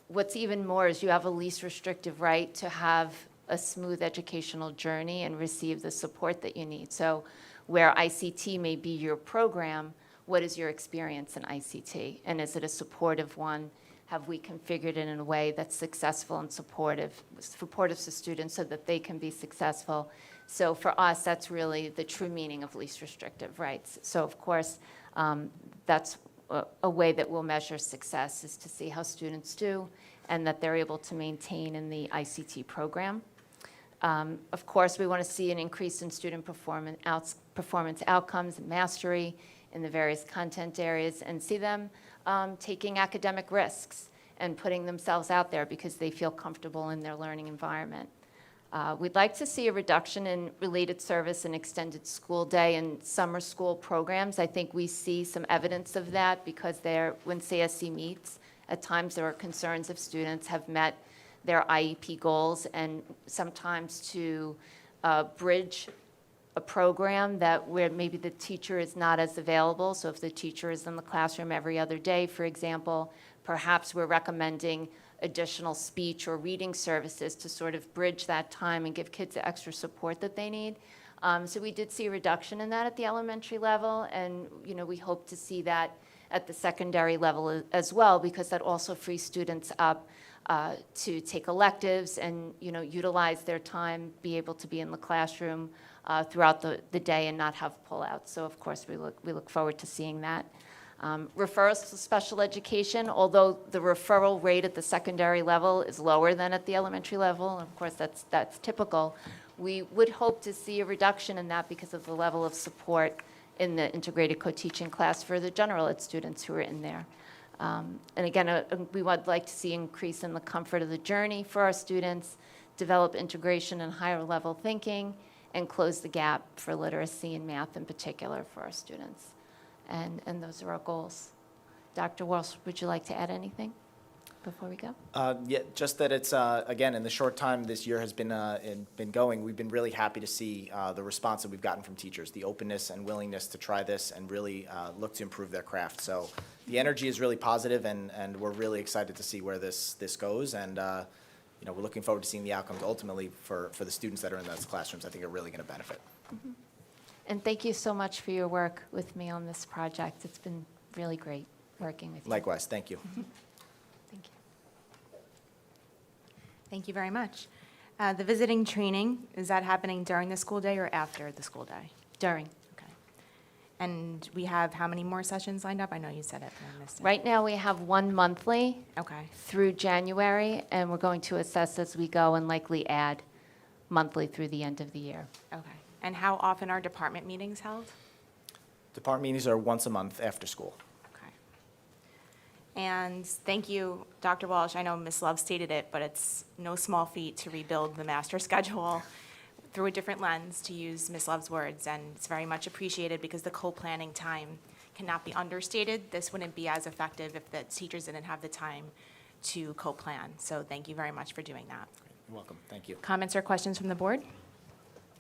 what's even more is you have a least restrictive right to have a smooth educational journey and receive the support that you need. So where ICT may be your program, what is your experience in ICT? And is it a supportive one? Have we configured it in a way that's successful and supportive to students so that they can be successful? So for us, that's really the true meaning of least restrictive rights. So of course, that's a way that we'll measure success is to see how students do and that they're able to maintain in the ICT program. Of course, we want to see an increase in student performance outcomes and mastery in the various content areas and see them taking academic risks and putting themselves out there because they feel comfortable in their learning environment. We'd like to see a reduction in related service and extended school day and summer school programs. I think we see some evidence of that because when CSE meets, at times there are concerns if students have met their IEP goals, and sometimes to bridge a program where maybe the teacher is not as available. So if the teacher is in the classroom every other day, for example, perhaps we're recommending additional speech or reading services to sort of bridge that time and give kids the extra support that they need. So we did see a reduction in that at the elementary level, and we hope to see that at the secondary level as well, because that also frees students up to take electives and utilize their time, be able to be in the classroom throughout the day and not have pullouts. So of course we look forward to seeing that. Referrals to special education, although the referral rate at the secondary level is lower than at the elementary level, and of course that's typical, we would hope to see a reduction in that because of the level of support in the integrated co-teaching class for the general ed students who are in there. And again, we would like to see increase in the comfort of the journey for our students, develop integration and higher level thinking, and close the gap for literacy and math in particular for our students. And those are our goals. Dr. Walsh, would you like to add anything before we go? Yeah, just that it's, again, in the short time this year has been going, we've been really happy to see the response that we've gotten from teachers, the openness and willingness to try this and really look to improve their craft. So the energy is really positive, and we're really excited to see where this goes. And we're looking forward to seeing the outcomes ultimately for the students that are in those classrooms. I think are really going to benefit. Mm-hmm. And thank you so much for your work with me on this project. It's been really great working with you. Likewise, thank you. Thank you. Thank you very much. The visiting training, is that happening during the school day or after the school day? During. Okay. And we have how many more sessions lined up? I know you said it, but I missed it. Right now, we have one monthly Okay. through January, and we're going to assess as we go and likely add monthly through the end of the year. Okay. And how often are department meetings held? Department meetings are once a month after school. Okay. And thank you, Dr. Walsh. I know Ms. Love stated it, but it's no small feat to rebuild the master schedule through a different lens, to use Ms. Love's words, and it's very much appreciated because the co-planning time cannot be understated. This wouldn't be as effective if the teachers didn't have the time to co-plan. So thank you very much for doing that. You're welcome. Thank you. Comments or questions from the board?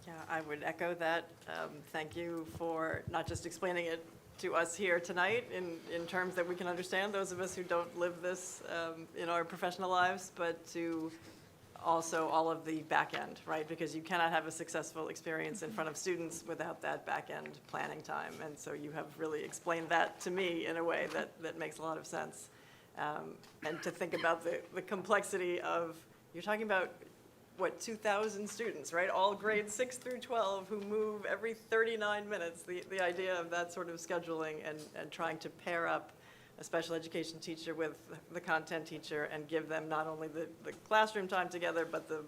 Yeah, I would echo that. Thank you for not just explaining it to us here tonight in terms that we can understand, those of us who don't live this in our professional lives, but to also all of the back end, right? Because you cannot have a successful experience in front of students without that back end planning time. And so you have really explained that to me in a way that makes a lot of sense. And to think about the complexity of, you're talking about, 2,000 students, right? All grades 6 through 12 who move every 39 minutes. The idea of that sort of scheduling and trying to pair up a special education teacher with the content teacher and give them not only the classroom time together, but the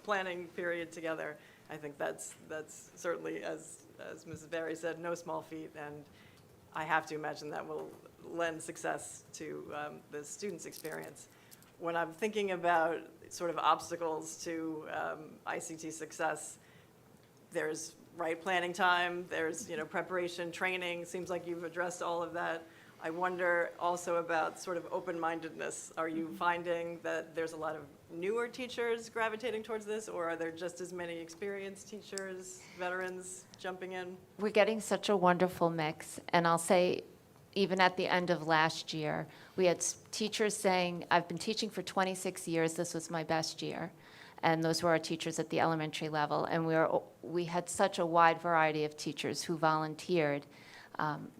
planning period together. I think that's certainly, as Mrs. Barry said, no small feat. And I have to imagine that will lend success to the students' experience. When I'm thinking about sort of obstacles to ICT success, there's planning time, there's preparation, training. Seems like you've addressed all of that. I wonder also about sort of open-mindedness. Are you finding that there's a lot of newer teachers gravitating towards this, or are there just as many experienced teachers, veterans jumping in? We're getting such a wonderful mix, and I'll say, even at the end of last year, we had teachers saying, I've been teaching for 26 years, this was my best year. And those were our teachers at the elementary level. And we had such a wide variety of teachers who volunteered.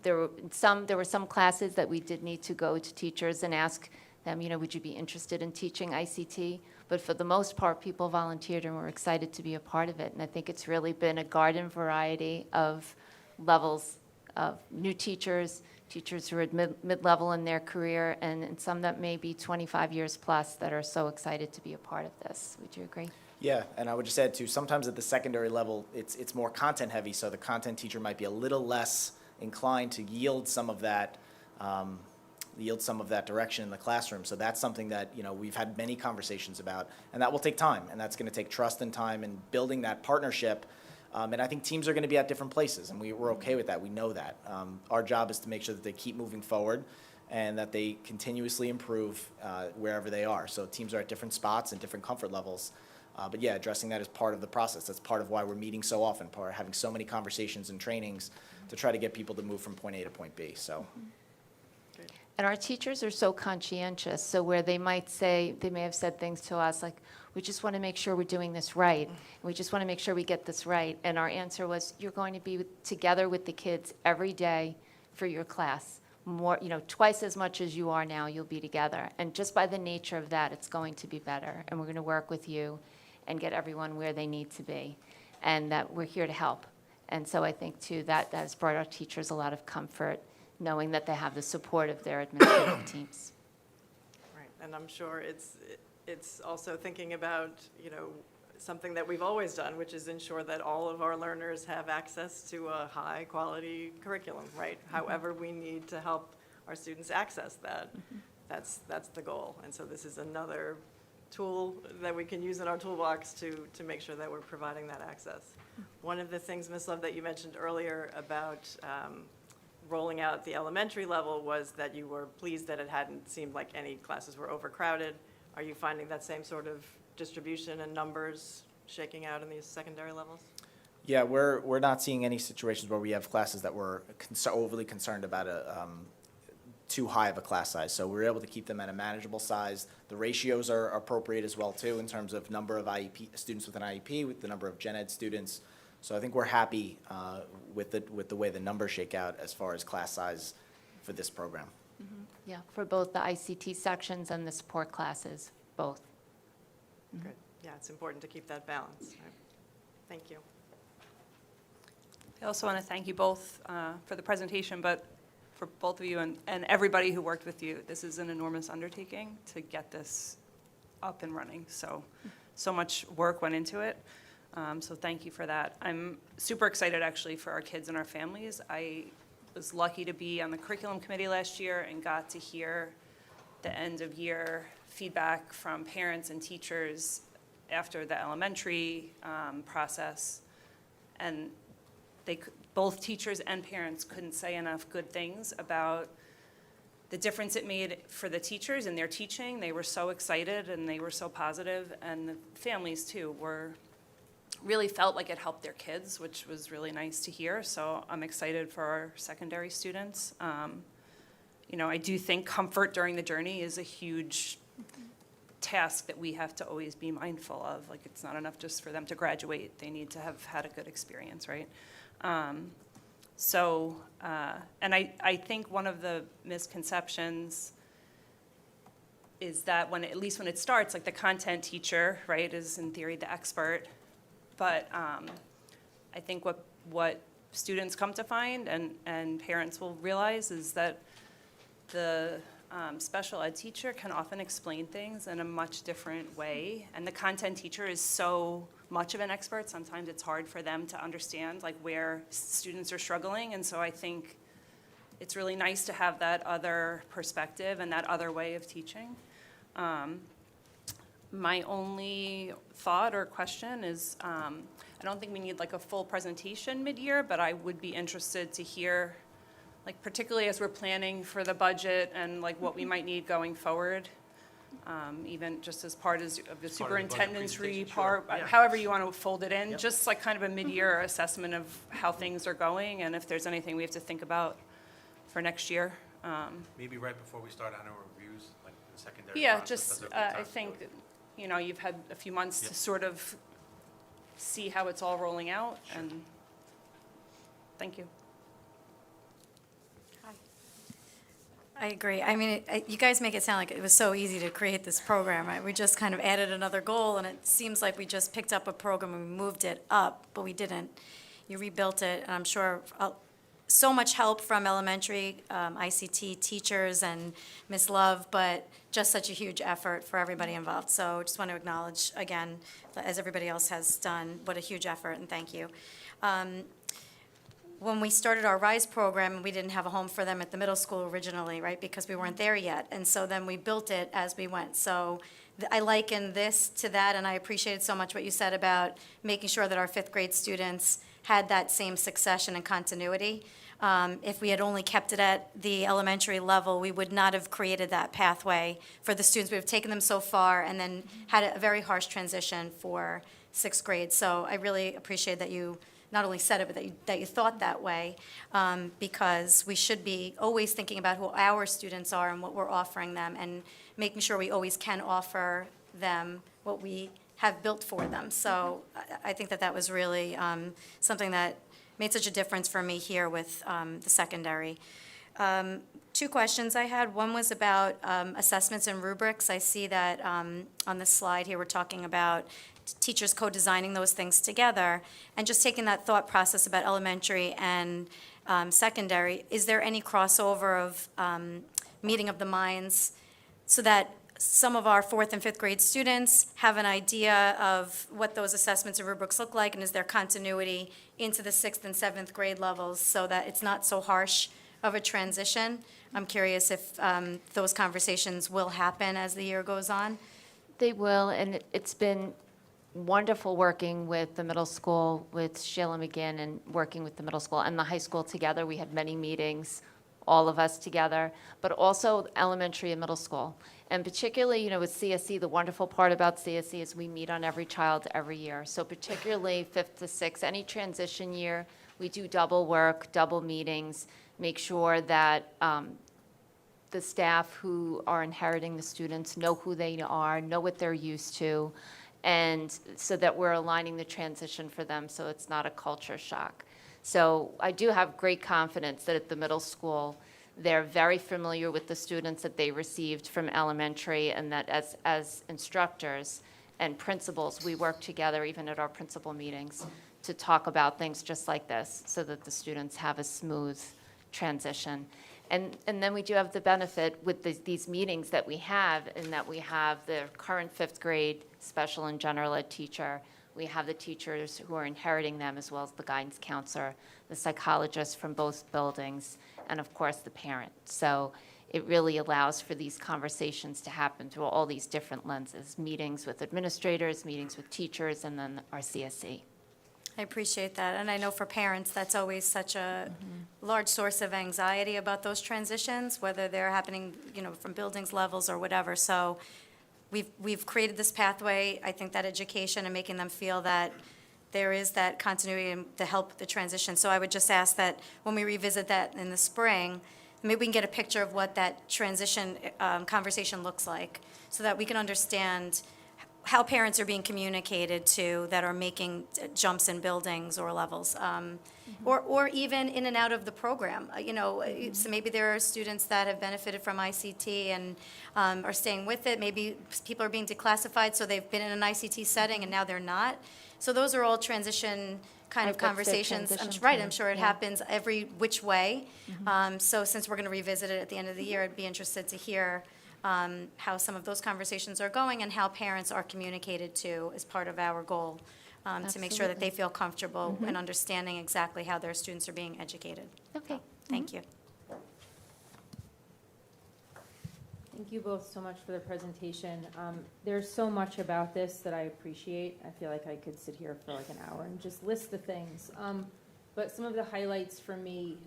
There were some classes that we did need to go to teachers and ask them, would you be interested in teaching ICT? But for the most part, people volunteered and were excited to be a part of it. And I think it's really been a garden variety of levels of new teachers teachers who are at mid-level in their career, and some that may be 25 years plus that are so excited to be a part of this. Would you agree? Yeah, and I would just add too, sometimes at the secondary level, it's more content heavy, so the content teacher might be a little less inclined to yield some of that direction in the classroom. So that's something that, you know, we've had many conversations about, and that will take time, and that's going to take trust and time and building that partnership. And I think teams are going to be at different places, and we're okay with that. We know that. Our job is to make sure that they keep moving forward and that they continuously improve wherever they are. So teams are at different spots and different comfort levels. But yeah, addressing that is part of the process. That's part of why we're meeting so often, part of having so many conversations and trainings to try to get people to move from point A to point B. So. And our teachers are so conscientious, so where they might say, they may have said things to us like, we just want to make sure we're doing this right. We just want to make sure we get this right. And our answer was, you're going to be together with the kids every day for your class. More, you know, twice as much as you are now, you'll be together. And just by the nature of that, it's going to be better. And we're going to work with you and get everyone where they need to be. And that we're here to help. And so I think, too, that has brought our teachers a lot of comfort, knowing that they have the support of their administrative teams. Right, and I'm sure it's also thinking about, you know, something that we've always done, which is ensure that all of our learners have access to a high-quality curriculum, right? However we need to help our students access that, that's the goal. And so this is another tool that we can use in our toolbox to make sure that we're providing that access. One of the things, Ms. Love, that you mentioned earlier about rolling out the elementary level was that you were pleased that it hadn't seemed like any classes were overcrowded. Are you finding that same sort of distribution and numbers shaking out in these secondary levels? Yeah, we're not seeing any situations where we have classes that we're overly concerned about too high of a class size. So we're able to keep them at a manageable size. The ratios are appropriate as well too in terms of number of IEP students with an IEP, with the number of gen ed students. So I think we're happy with the way the numbers shake out as far as class size for this program. Yeah, for both the ICT sections and the support classes, both. Good. Yeah, it's important to keep that balance. Right? Thank you. I also want to thank you both for the presentation, but for both of you and everybody who worked with you. This is an enormous undertaking to get this up and running. So much work went into it. So thank you for that. I'm super excited actually for our kids and our families. I was lucky to be on the curriculum committee last year and got to hear the end of year feedback from parents and teachers after the elementary process. And both teachers and parents couldn't say enough good things about the difference it made for the teachers in their teaching. They were so excited and they were so positive, and the families too really felt like it helped their kids, which was really nice to hear. So I'm excited for our secondary students. You know, I do think comfort during the journey is a huge task that we have to always be mindful of. Like, it's not enough just for them to graduate. They need to have had a good experience, right? And I think one of the misconceptions is that at least when it starts, like the content teacher, right, is in theory the expert. But I think what students come to find and parents will realize is that the special ed teacher can often explain things in a much different way. And the content teacher is so much of an expert, sometimes it's hard for them to understand like where students are struggling. And so I think it's really nice to have that other perspective and that other way of teaching. My only thought or question is, I don't think we need like a full presentation mid-year, but I would be interested to hear, like particularly as we're planning for the budget and like what we might need going forward, even just as part of the superintendent's presentation, report, sure. Yeah. however you want to fold it in, Yep. just like kind of a mid-year assessment of how things are going and if there's anything we have to think about for next year. Maybe right before we start annual reviews, like the secondary Yeah, process, just, that's a good time I to do think, it. you know, you've had a few months to Yep. sort of see how it's all rolling out, Sure. and thank you. I agree. I mean, you guys make it sound like it was so easy to create this program, right? We just kind of added another goal, and it seems like we just picked up a program and we moved it up, but we didn't. You rebuilt it, and I'm sure so much help from elementary ICT teachers and Ms. Love, but just such a huge effort for everybody involved. So just want to acknowledge again, as everybody else has done, what a huge effort, and thank you. When we started our RISE program, we didn't have a home for them at the middle school originally, right, because we weren't there yet. And so then we built it as we went. So I liken this to that, and I appreciated so much what you said about making sure that our fifth grade students had that same succession and continuity. If we had only kept it at the elementary level, we would not have created that pathway for the students. We would have taken them so far and then had a very harsh transition for sixth grade. So I really appreciate that you not only said it, but that you thought that way, because we should be always thinking about who our students are and what we're offering them, and making sure we always can offer them what we have built for them. So I think that was really something that made such a difference for me here with the secondary. Two questions I had. One was about assessments and rubrics. I see that on the slide here, we're talking about teachers co-designing those things together, and just taking that thought process about elementary and secondary. Is there any crossover of meeting of the minds so that some of our fourth and fifth grade students have an idea of what those assessments and rubrics look like, and is there continuity into the sixth and seventh grade levels so that it's not so harsh of a transition? I'm curious if those conversations will happen as the year goes on. They will, and it's been wonderful working with the middle school, with Sheila McGinn, and working with the middle school and the high school together. We had many meetings, all of us together, but also elementary and middle school. And particularly, with CSE, the wonderful part about CSE is we meet on every child every year. So particularly fifth to sixth, any transition year, we do double work, double meetings, make sure that the staff who are inheriting the students know who they are, know what they're used to, and so that we're aligning the transition for them so it's not a culture shock. So I do have great confidence that at the middle school, they're very familiar with the students that they received from elementary, and that as instructors and principals, we work together even at our principal meetings to talk about things just like this so that the students have a smooth transition. And then we do have the benefit with these meetings that we have, in that we have the current fifth grade special and general ed teacher. We have the teachers who are inheriting them, as well as the guidance counselor, the psychologist from both buildings, and of course, the parent. So it really allows for these conversations to happen through all these different lenses, meetings with administrators, meetings with teachers, and then our CSE. I appreciate that, and I know for parents, that's always such a large source of anxiety about those transitions, whether they're happening, from buildings levels or whatever. So we've created this pathway. I think that education and making them feel that there is that continuity and to help the transition. So I would just ask that when we revisit that in the spring, maybe we can get a picture of what that transition conversation looks like, so that we can understand how parents are being communicated to that are making jumps in buildings or levels, or even in and out of the program. So maybe there are students that have benefited from ICT and are staying with it. Maybe people are being declassified, so they've been in an ICT setting and now they're not. So those are all transition kind of Like, what's the conversations. transition Right, time? I'm sure it Yeah. happens every which way. So since we're going to revisit it at the end of the year, I'd be interested to hear how some of those conversations are going and how parents are communicated to as part of our goal, to make sure that they feel comfortable and understanding exactly how their students are being educated. Okay. Thank you. Thank you both so much for the presentation. There's so much about this that I appreciate. I feel like I could sit here for like an hour and just list the things. But some of the highlights for me,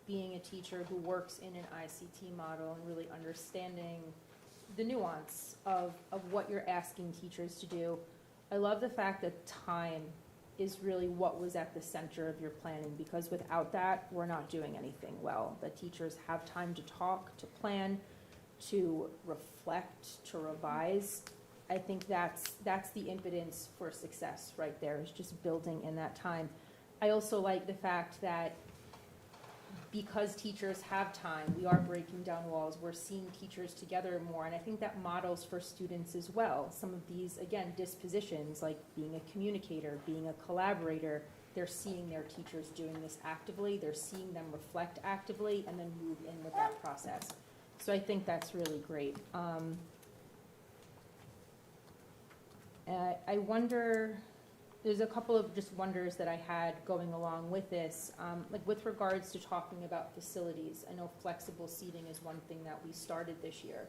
being a teacher who works in an ICT model and really understanding the nuance of what you're asking teachers to do. I love the fact that time is really what was at the center of your planning, because without that, we're not doing anything well. That teachers have time to talk, to plan, to reflect, to revise. I think that's the impotence for success right there, is just building in that time. I also like the fact that because teachers have time, we are breaking down walls, we're seeing teachers together more, and I think that models for students as well. Some of these, again, dispositions, like being a communicator, being a collaborator, they're seeing their teachers doing this actively, they're seeing them reflect actively, and then move in with that process. So I think that's really great. I wonder, there's a couple of just wonders that I had going along with this, like with regards to talking about facilities. I know flexible seating is one thing that we started this year.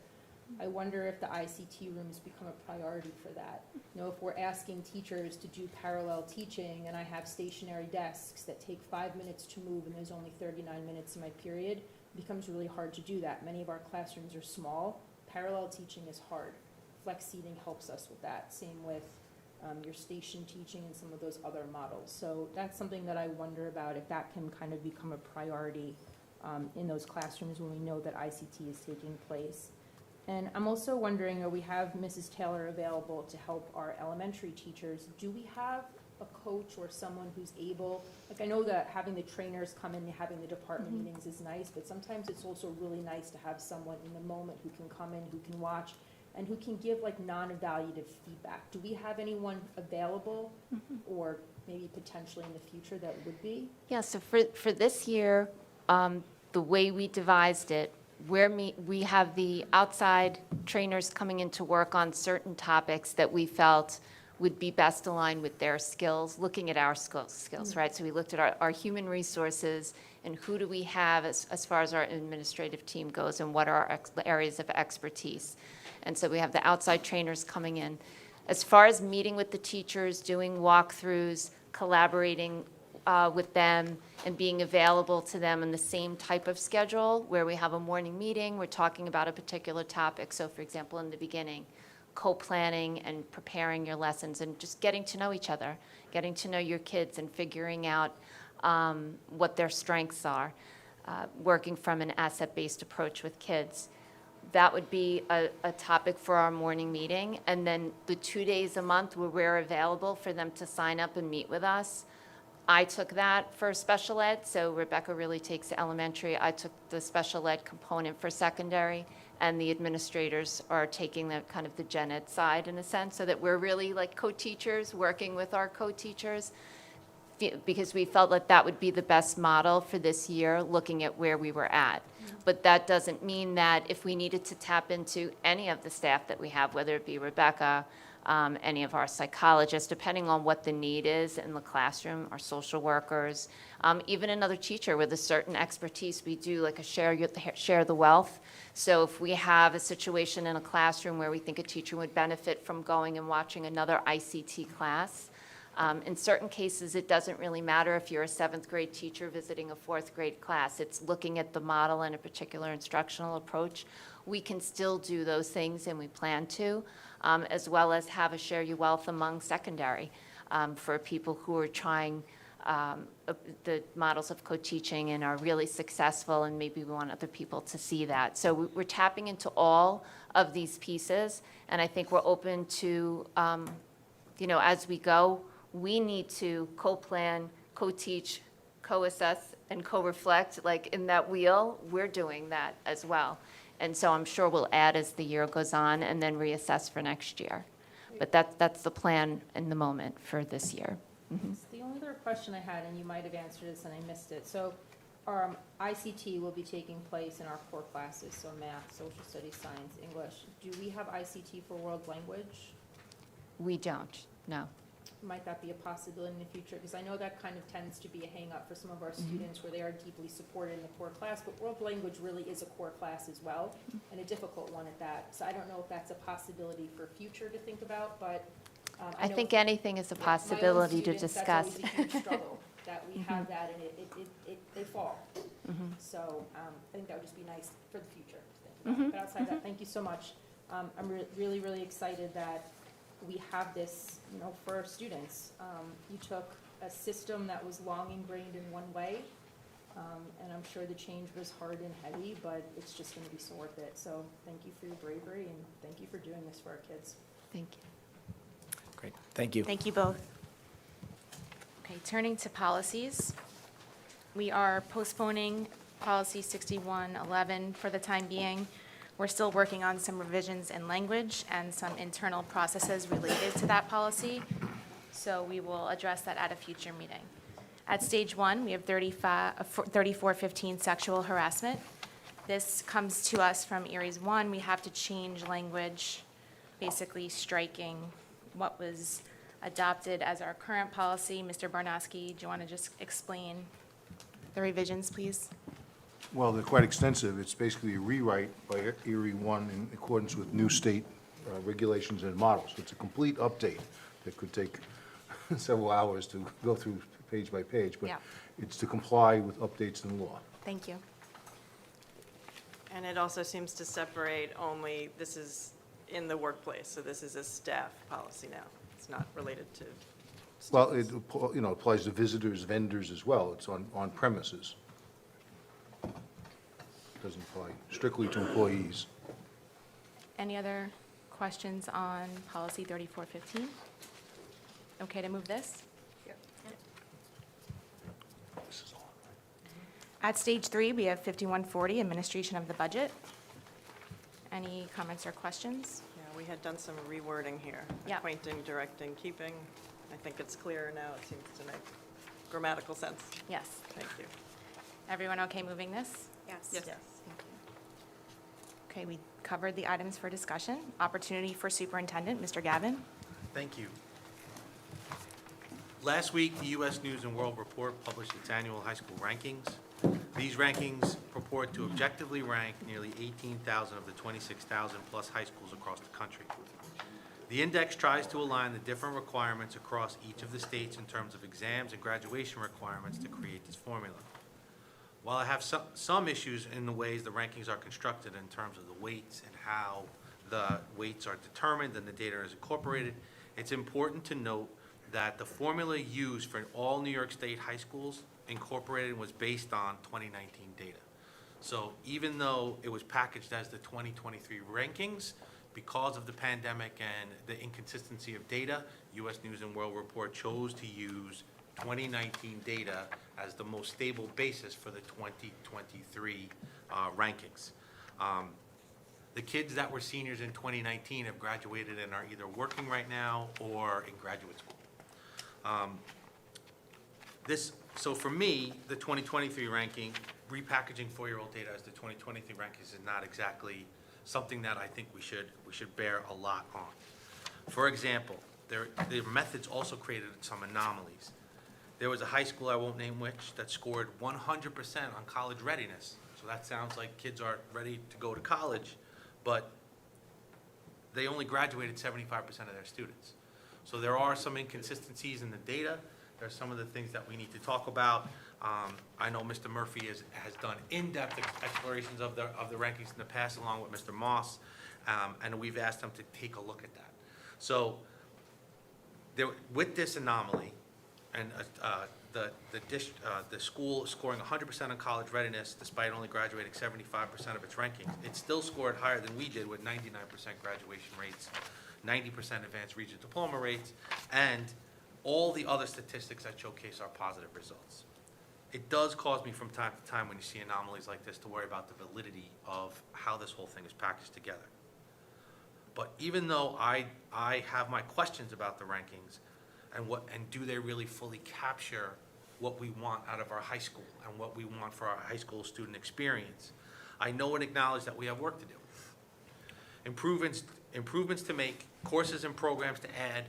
I wonder if the ICT rooms become a priority for that. You know, if we're asking teachers to do parallel teaching and I have stationary desks that take 5 minutes to move and there's only 39 minutes in my period, it becomes really hard to do that. Many of our classrooms are small. Parallel teaching is hard. Flex seating helps us with that. Same with your station teaching and some of those other models. So that's something that I wonder about, if that can kind of become a priority in those classrooms when we know that ICT is taking place. And I'm also wondering, we have Mrs. Taylor available to help our elementary teachers. Do we have a coach or someone who's able, like I know that having the trainers come in and having the department meetings is nice, but sometimes it's also really nice to have someone in the moment who can come in, who can watch, and who can give like non-evaluative feedback. Do we have anyone available or maybe potentially in the future that would be? Yeah, so for this year, the way we devised it, we have the outside trainers coming in to work on certain topics that we felt would be best aligned with their skills, looking at our skills, right? So we looked at our human resources and who do we have as far as our administrative team goes and what are our areas of expertise. And so we have the outside trainers coming in. As far as meeting with the teachers, doing walkthroughs, collaborating with them and being available to them in the same type of schedule where we have a morning meeting, we're talking about a particular topic. So for example, in the beginning, co-planning and preparing your lessons and just getting to know each other, getting to know your kids and figuring out what their strengths are, working from an asset-based approach with kids. That would be a topic for our morning meeting. And then the 2 days a month where we're available for them to sign up and meet with us. I took that for special ed, so Rebecca really takes elementary. I took the special ed component for secondary, and the administrators are taking the kind of the gen ed side in a sense, so that we're really like co-teachers working with our co-teachers, because we felt like that would be the best model for this year, looking at where we were at. But that doesn't mean that if we needed to tap into any of the staff that we have, whether it be Rebecca, any of our psychologists, depending on what the need is in the classroom, our social workers, even another teacher with a certain expertise, we do like a share the wealth. So if we have a situation in a classroom where we think a teacher would benefit from going and watching another ICT class, in certain cases, it doesn't really matter if you're a 7th grade teacher visiting a 4th grade class. It's looking at the model and a particular instructional approach. We can still do those things, and we plan to, as well as have a share your wealth among secondary for people who are trying the models of co-teaching and are really successful, and maybe we want other people to see that. So we're tapping into all of these pieces, and I think we're open to, as we go, we need to co-plan, co-teach, co-assess, and co-reflect, like in that wheel, we're doing that as well. And so I'm sure we'll add as the year goes on and then reassess for next year. But that's the plan in the moment for this year. The only other question I had, and you might have answered this and I missed it. So our ICT will be taking place in our core classes, so math, social studies, science, English. Do we have ICT for world language? We don't, no. Might that be a possibility in the future? Because I know that kind of tends to be a hang-up for some of our students where they are deeply supported in the core class, but world language really is a core class as well, and a difficult one at that. So I don't know if that's a possibility for future to think about, but I know think anything is a my own possibility to students, discuss. That's always a huge struggle, that we have that and they fall. So I think that would just be nice for the future to think about. But outside that, thank you so much. I'm really, really excited that we have this, for our students. You took a system that was long ingrained in one way, and I'm sure the change was hard and heavy, but it's just going to be so worth it. So thank you for your bravery, and thank you for doing this for our kids. Thank you. Great, thank you. Thank you both. Okay, turning to policies. We are postponing policy 6111 for the time being. We're still working on some revisions in language and some internal processes related to that policy, so we will address that at a future meeting. At stage 1, we have 3415 sexual harassment. This comes to us from Aries 1. We have to change language, basically striking what was adopted as our current policy. Mr. Barnowski, do you want to just explain the revisions, please? Well, they're quite extensive. It's basically a rewrite by Erie 1 in accordance with new state regulations and models. It's a complete update that could take several hours to go through page by page, but Yeah. it's to comply with updates in law. Thank you. And it also seems to separate only, this is in the workplace, so this is a staff policy now. It's not related to Well, it, students. applies to visitors, vendors as well. It's on premises. Doesn't apply strictly to employees. Any other questions on policy 3415? Okay to move this? This is all. At stage 3, we have 5140, administration of the budget. Any comments or questions? Yeah, we had done some rewording here. Yeah. Acquainting, directing, keeping. I think it's clearer now. It seems to make grammatical sense. Yes. Thank you. Everyone okay moving this? Yes. Yes. Okay, we covered the items for discussion. Opportunity for superintendent, Mr. Gavin. Thank you. Last week, the U.S. News and World Report published its annual high school rankings. These rankings purport to objectively rank nearly 18,000 of the 26,000-plus high schools across the country. The index tries to align the different requirements across each of the states in terms of exams and graduation requirements to create this formula. While I have some issues in the ways the rankings are constructed in terms of the weights and how the weights are determined and the data is incorporated, it's important to note that the formula used for all New York State high schools incorporated was based on 2019 data. So even though it was packaged as the 2023 rankings, because of the pandemic and the inconsistency of data, U.S. News and World Report chose to use 2019 data as the most stable basis for the 2023 rankings. The kids that were seniors in 2019 have graduated and are either working right now or in graduate school. So for me, the 2023 ranking, repackaging four-year-old data as the 2023 rankings is not exactly something that I think we should bear a lot on. For example, their methods also created some anomalies. There was a high school, I won't name which, that scored 100% on college readiness. So that sounds like kids are ready to go to college, but they only graduated 75% of their students. So there are some inconsistencies in the data. There are some of the things that we need to talk about. I know Mr. Murphy has done in-depth explorations of the rankings in the past, along with Mr. Moss, and we've asked him to take a look at that. So with this anomaly, and the school scoring 100% on college readiness, despite only graduating 75% of its rankings, it still scored higher than we did with 99% graduation rates, 90% advanced regent diploma rates, and all the other statistics that showcase our positive results. It does cause me from time to time when you see anomalies like this to worry about the validity of how this whole thing is packaged together. But even though I have my questions about the rankings, and do they really fully capture what we want out of our high school and what we want for our high school student experience, I know and acknowledge that we have work to do. Improvements to make, courses and programs to add,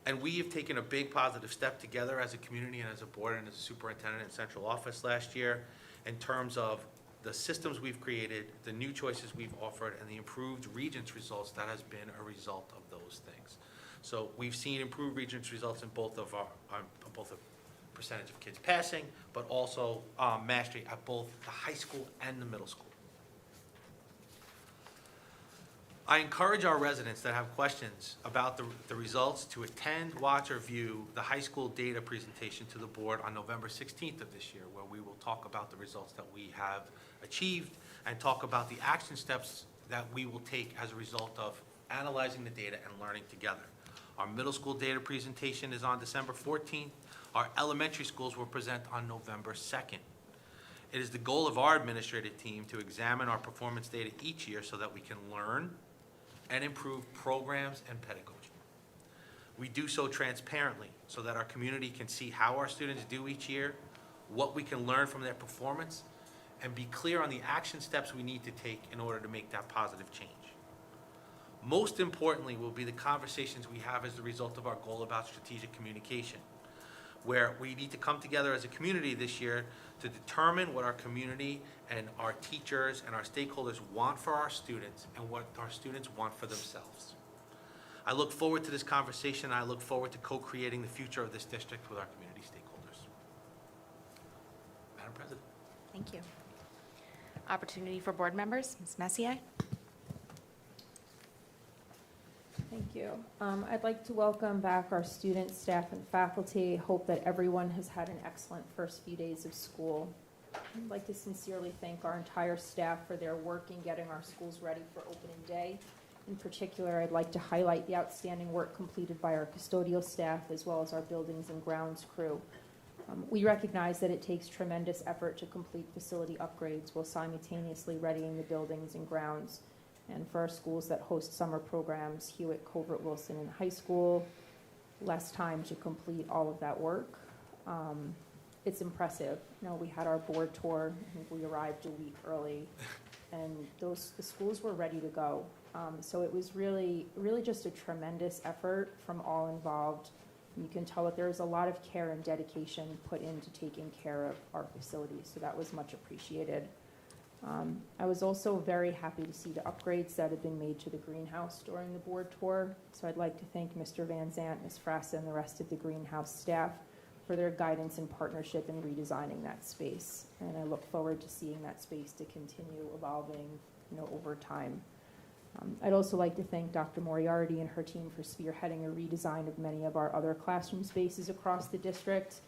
and we have taken a big positive step together as a community and as a board and as a superintendent and central office last year in terms of the systems we've created, the new choices we've offered, and the improved Regents results that has been a result of those things. So we've seen improved Regents results in both of both the percentage of kids passing, but also mastery at both the high school and the middle school. I encourage our residents that have questions about the results to attend, watch, or view the high school data presentation to the board on November 16th of this year, where we will talk about the results that we have achieved and talk about the action steps that we will take as a result of analyzing the data and learning together. Our middle school data presentation is on December 14th. Our elementary schools will present on November 2nd. It is the goal of our administrative team to examine our performance data each year so that we can learn and improve programs and pedagogy. We do so transparently so that our community can see how our students do each year, what we can learn from their performance, and be clear on the action steps we need to take in order to make that positive change. Most importantly will be the conversations we have as a result of our goal about strategic communication, where we need to come together as a community this year to determine what our community and our teachers and our stakeholders want for our students and what our students want for themselves. I look forward to this conversation. I look forward to co-creating the future of this district with our community stakeholders. Madam President. Thank you. Opportunity for board members. Ms. Messier. Thank you. I'd like to welcome back our students, staff, and faculty. Hope that everyone has had an excellent first few days of school. I'd like to sincerely thank our entire staff for their work in getting our schools ready for opening day. In particular, I'd like to highlight the outstanding work completed by our custodial staff as well as our buildings and grounds crew. We recognize that it takes tremendous effort to complete facility upgrades while simultaneously readying the buildings and grounds. And for our schools that host summer programs, Hewitt, Covert, Wilson, and high school, less time to complete all of that work. It's impressive. You know, we had our board tour. I think we arrived a week early, and the schools were ready to go. So it was really just a tremendous effort from all involved. You can tell that there's a lot of care and dedication put into taking care of our facilities, so that was much appreciated. I was also very happy to see the upgrades that have been made to the greenhouse during the board tour. So I'd like to thank Mr. Van Zant, Ms. Frassa, and the rest of the greenhouse staff for their guidance and partnership in redesigning that space. And I look forward to seeing that space to continue evolving, over time. I'd also like to thank Dr. Moriarty and her team for spearheading a redesign of many of our other classroom spaces across the district.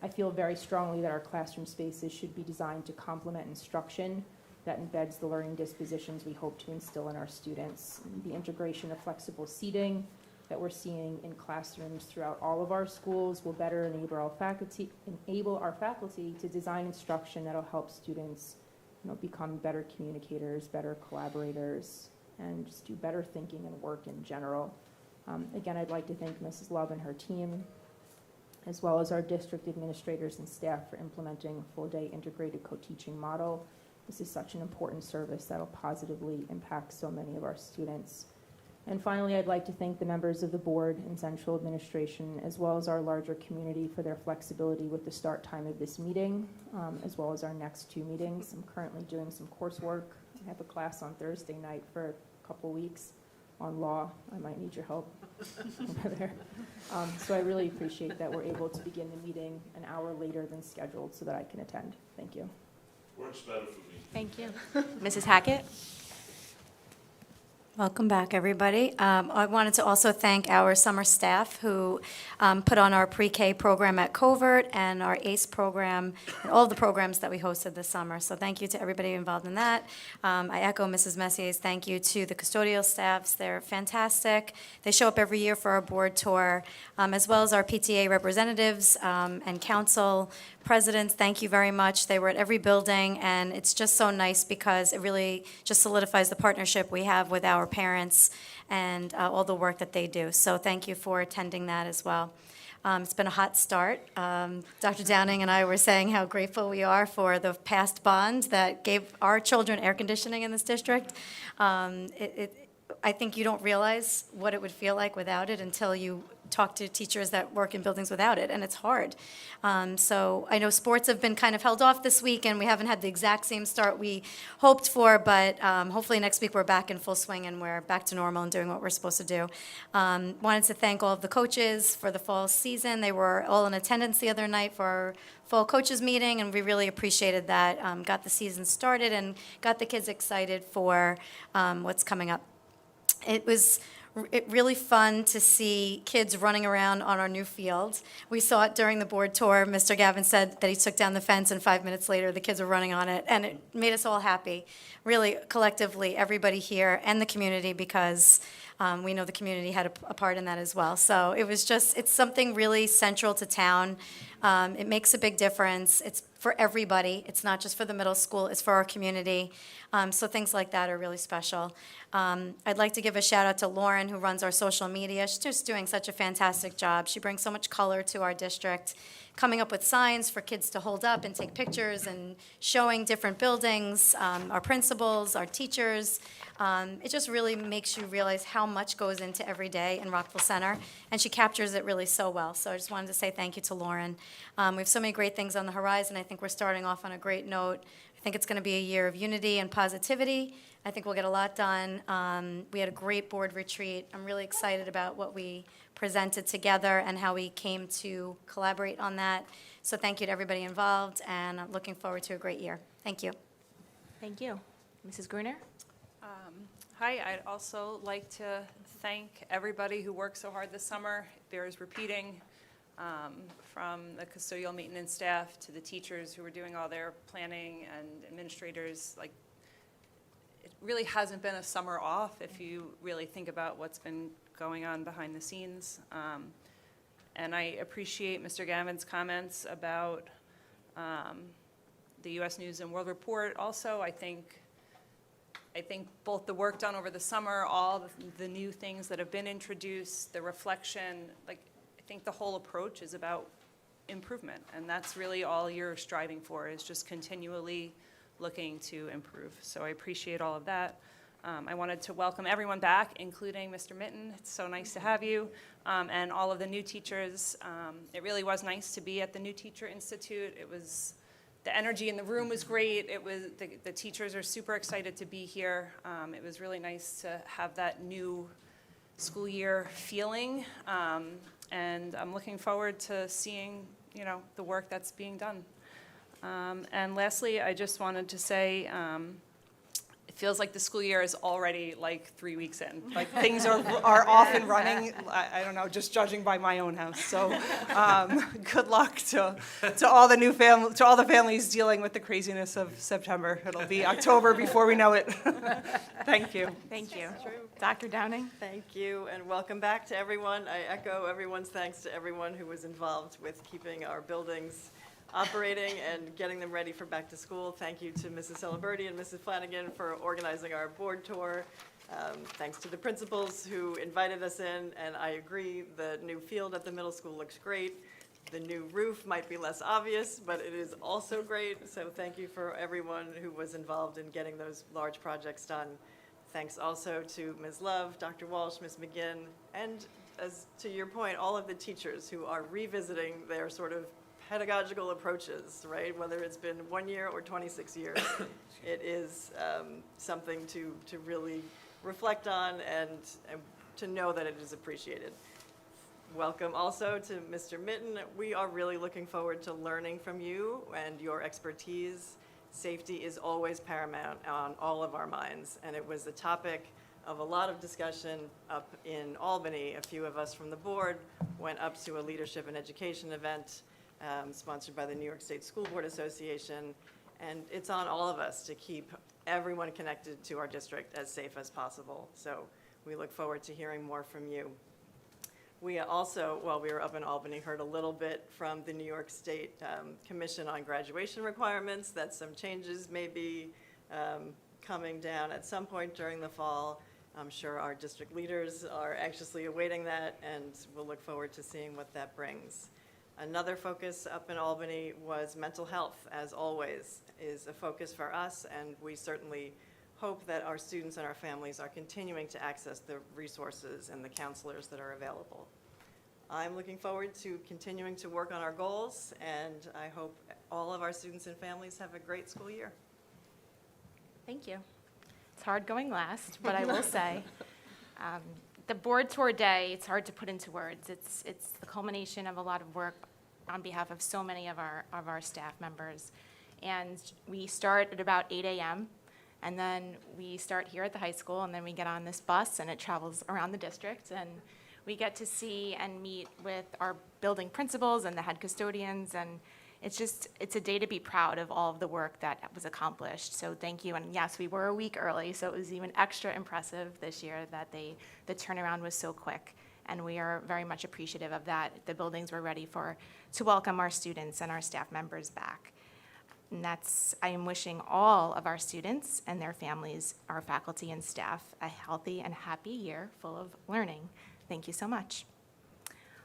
I feel very strongly that our classroom spaces should be designed to complement instruction that embeds the learning dispositions we hope to instill in our students. The integration of flexible seating that we're seeing in classrooms throughout all of our schools will better enable our faculty to design instruction that'll help students become better communicators, better collaborators, and just do better thinking and work in general. Again, I'd like to thank Mrs. Love and her team, as well as our district administrators and staff for implementing a full-day integrated co-teaching model. This is such an important service that will positively impact so many of our students. And finally, I'd like to thank the members of the board and central administration, as well as our larger community for their flexibility with the start time of this meeting, as well as our next two meetings. I'm currently doing some coursework. I have a class on Thursday night for a couple weeks on law. I might need your help over there. So I really appreciate that we're able to begin the meeting an hour later than scheduled so that I can attend. Thank you. Works better for me. Thank you. Mrs. Hackett. Welcome back, everybody. I wanted to also thank our summer staff who put on our pre-K program at Covert and our ACE program and all the programs that we hosted this summer. So thank you to everybody involved in that. I echo Mrs. Messier's thank you to the custodial staffs. They're fantastic. They show up every year for our board tour, as well as our PTA representatives and council presidents. Thank you very much. They were at every building, and it's just so nice because it really just solidifies the partnership we have with our parents and all the work that they do. So thank you for attending that as well. It's been a hot start. Dr. Downing and I were saying how grateful we are for the past bond that gave our children air conditioning in this district. I think you don't realize what it would feel like without it until you talk to teachers that work in buildings without it, and it's hard. So I know sports have been kind of held off this week, and we haven't had the exact same start we hoped for, but hopefully next week we're back in full swing and we're back to normal and doing what we're supposed to do. Wanted to thank all of the coaches for the fall season. They were all in attendance the other night for our fall coaches meeting, and we really appreciated that. Got the season started and got the kids excited for what's coming up. It was really fun to see kids running around on our new field. We saw it during the board tour. Mr. Gavin said that he took down the fence, and 5 minutes later, the kids were running on it, and it made us all happy. Really, collectively, everybody here and the community, because we know the community had a part in that as well. So it was just, it's something really central to town. It makes a big difference. It's for everybody. It's not just for the middle school, it's for our community. So things like that are really special. I'd like to give a shout out to Lauren, who runs our social media. She's just doing such a fantastic job. She brings so much color to our district, coming up with signs for kids to hold up and take pictures and showing different buildings, our principals, our teachers. It just really makes you realize how much goes into every day in Rockville Center, and she captures it really so well. So I just wanted to say thank you to Lauren. We have so many great things on the horizon. I think we're starting off on a great note. I think it's going to be a year of unity and positivity. I think we'll get a lot done. We had a great board retreat. I'm really excited about what we presented together and how we came to collaborate on that. So thank you to everybody involved, and I'm looking forward to a great year. Thank you. Thank you. Mrs. Gruner? Hi, I'd also like to thank everybody who worked so hard this summer. Bears repeating, from the custodial maintenance staff to the teachers who were doing all their planning and administrators. Like, it really hasn't been a summer off if you really think about what's been going on behind the scenes. And I appreciate Mr. Gavin's comments about the U.S. News and World Report. Also, I think both the work done over the summer, all the new things that have been introduced, the reflection, like, I think the whole approach is about improvement, and that's really all you're striving for, is just continually looking to improve. So I appreciate all of that. I wanted to welcome everyone back, including Mr. Mitten. It's so nice to have you, and all of the new teachers. It really was nice to be at the New Teacher Institute. It was, the energy in the room was great. It was, the teachers are super excited to be here. It was really nice to have that new school year feeling, and I'm looking forward to seeing, the work that's being done. And lastly, I just wanted to say, it feels like the school year is already like 3 weeks in. Like, things are off and running. I don't know, just judging by my own house. So, good luck to all the families dealing with the craziness of September. It'll be October before we know it. Thank you. Thank you. Dr. Downing? Thank you, and welcome back to everyone. I echo everyone's thanks to everyone who was involved with keeping our buildings operating and getting them ready for back to school. Thank you to Mrs. Celeberti and Mrs. Flanagan for organizing our board tour. Thanks to the principals who invited us in, and I agree, the new field at the middle school looks great. The new roof might be less obvious, but it is also great. So thank you for everyone who was involved in getting those large projects done. Thanks also to Ms. Love, Dr. Walsh, Ms. McGinn, and, as to your point, all of the teachers who are revisiting their sort of pedagogical approaches, right? Whether it's been 1 year or 26 years, it is something to really reflect on and to know that it is appreciated. Welcome also to Mr. Mitten. We are really looking forward to learning from you and your expertise. Safety is always paramount on all of our minds, and it was the topic of a lot of discussion up in Albany. A few of us from the board went up to a leadership and education event sponsored by the New York State School Board Association, and it's on all of us to keep everyone connected to our district as safe as possible. So we look forward to hearing more from you. We also, while we were up in Albany, heard a little bit from the New York State Commission on Graduation Requirements that some changes may be coming down at some point during the fall. I'm sure our district leaders are anxiously awaiting that, and we'll look forward to seeing what that brings. Another focus up in Albany was mental health, as always, is a focus for us, and we certainly hope that our students and our families are continuing to access the resources and the counselors that are available. I'm looking forward to continuing to work on our goals, and I hope all of our students and families have a great school year. Thank you. It's hard going last, but I will say, the board tour day, it's hard to put into words. It's the culmination of a lot of work on behalf of so many of our staff members. And we start at about 8 a.m., and then we start here at the high school, and then we get on this bus, and it travels around the district, and we get to see and meet with our building principals and the head custodians, and it's a day to be proud of all of the work that was accomplished. So thank you, and yes, we were a week early, so it was even extra impressive this year that the turnaround was so quick. and we are very much appreciative of that. The buildings were ready to welcome our students and our staff members back. And I am wishing all of our students and their families, our faculty and staff, a healthy and happy year full of learning. Thank you so much.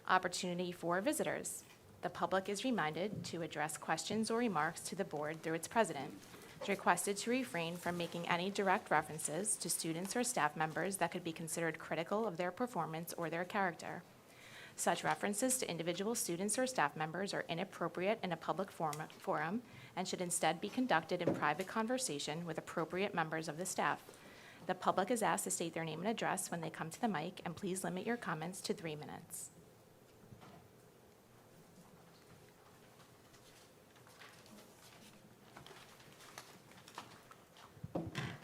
Opportunity for visitors. The public is reminded to address questions or remarks to the board through its president. It's requested to refrain from making any direct references to students or staff members that could be considered critical of their performance or their character. Such references to individual students or staff members are inappropriate in a public forum and should instead be conducted in private conversation with appropriate members of the staff. The public is asked to state their name and address when they come to the mic, and please limit your comments to 3 minutes.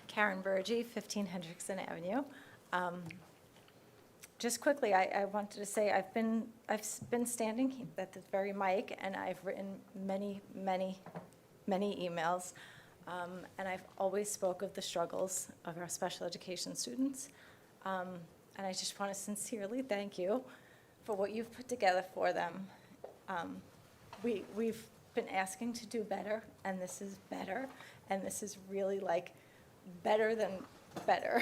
Karen Burgee, 15 Hendrickson Avenue. Just quickly, I wanted to say I've been standing at this very mic, and I've written many emails, and I've always spoke of the struggles of our special education students. And I just want to sincerely thank you for what you've put together for them. We've been asking to do better, and this is better, and this is really like better than better.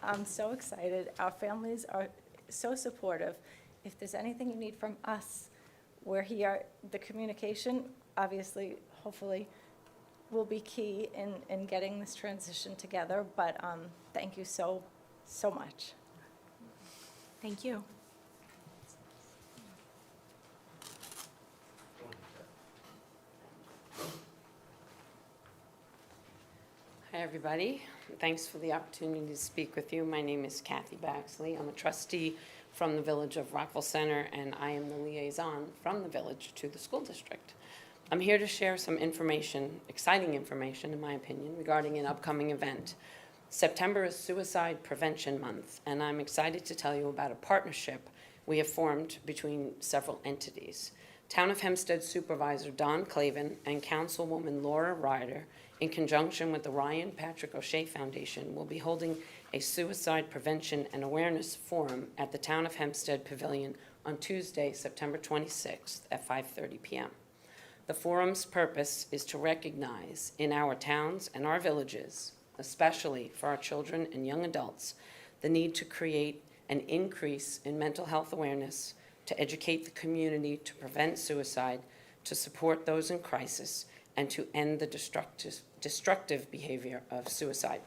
I'm so excited. Our families are so supportive. If there's anything you need from us, we're here. The communication, obviously, hopefully, will be key in getting this transition together, but thank you so much. Thank you. Hi, everybody. Thanks for the opportunity to speak with you. My name is Kathy Baxley. I'm a trustee from the Village of Rockville Center, and I am the liaison from the village to the school district. I'm here to share some information, exciting information, in my opinion, regarding an upcoming event. September is Suicide Prevention Month, and I'm excited to tell you about a partnership we have formed between several entities. Town of Hempstead Supervisor Don Clavin and Councilwoman Laura Ryder, in conjunction with the Ryan Patrick O'Shea Foundation, will be holding a suicide prevention and awareness forum at the Town of Hempstead Pavilion on Tuesday, September 26th at 5:30 p.m. The forum's purpose is to recognize in our towns and our villages, especially for our children and young adults, the need to create an increase in mental health awareness, to educate the community to prevent suicide, to support those in crisis, and to end the destructive behavior of suicide.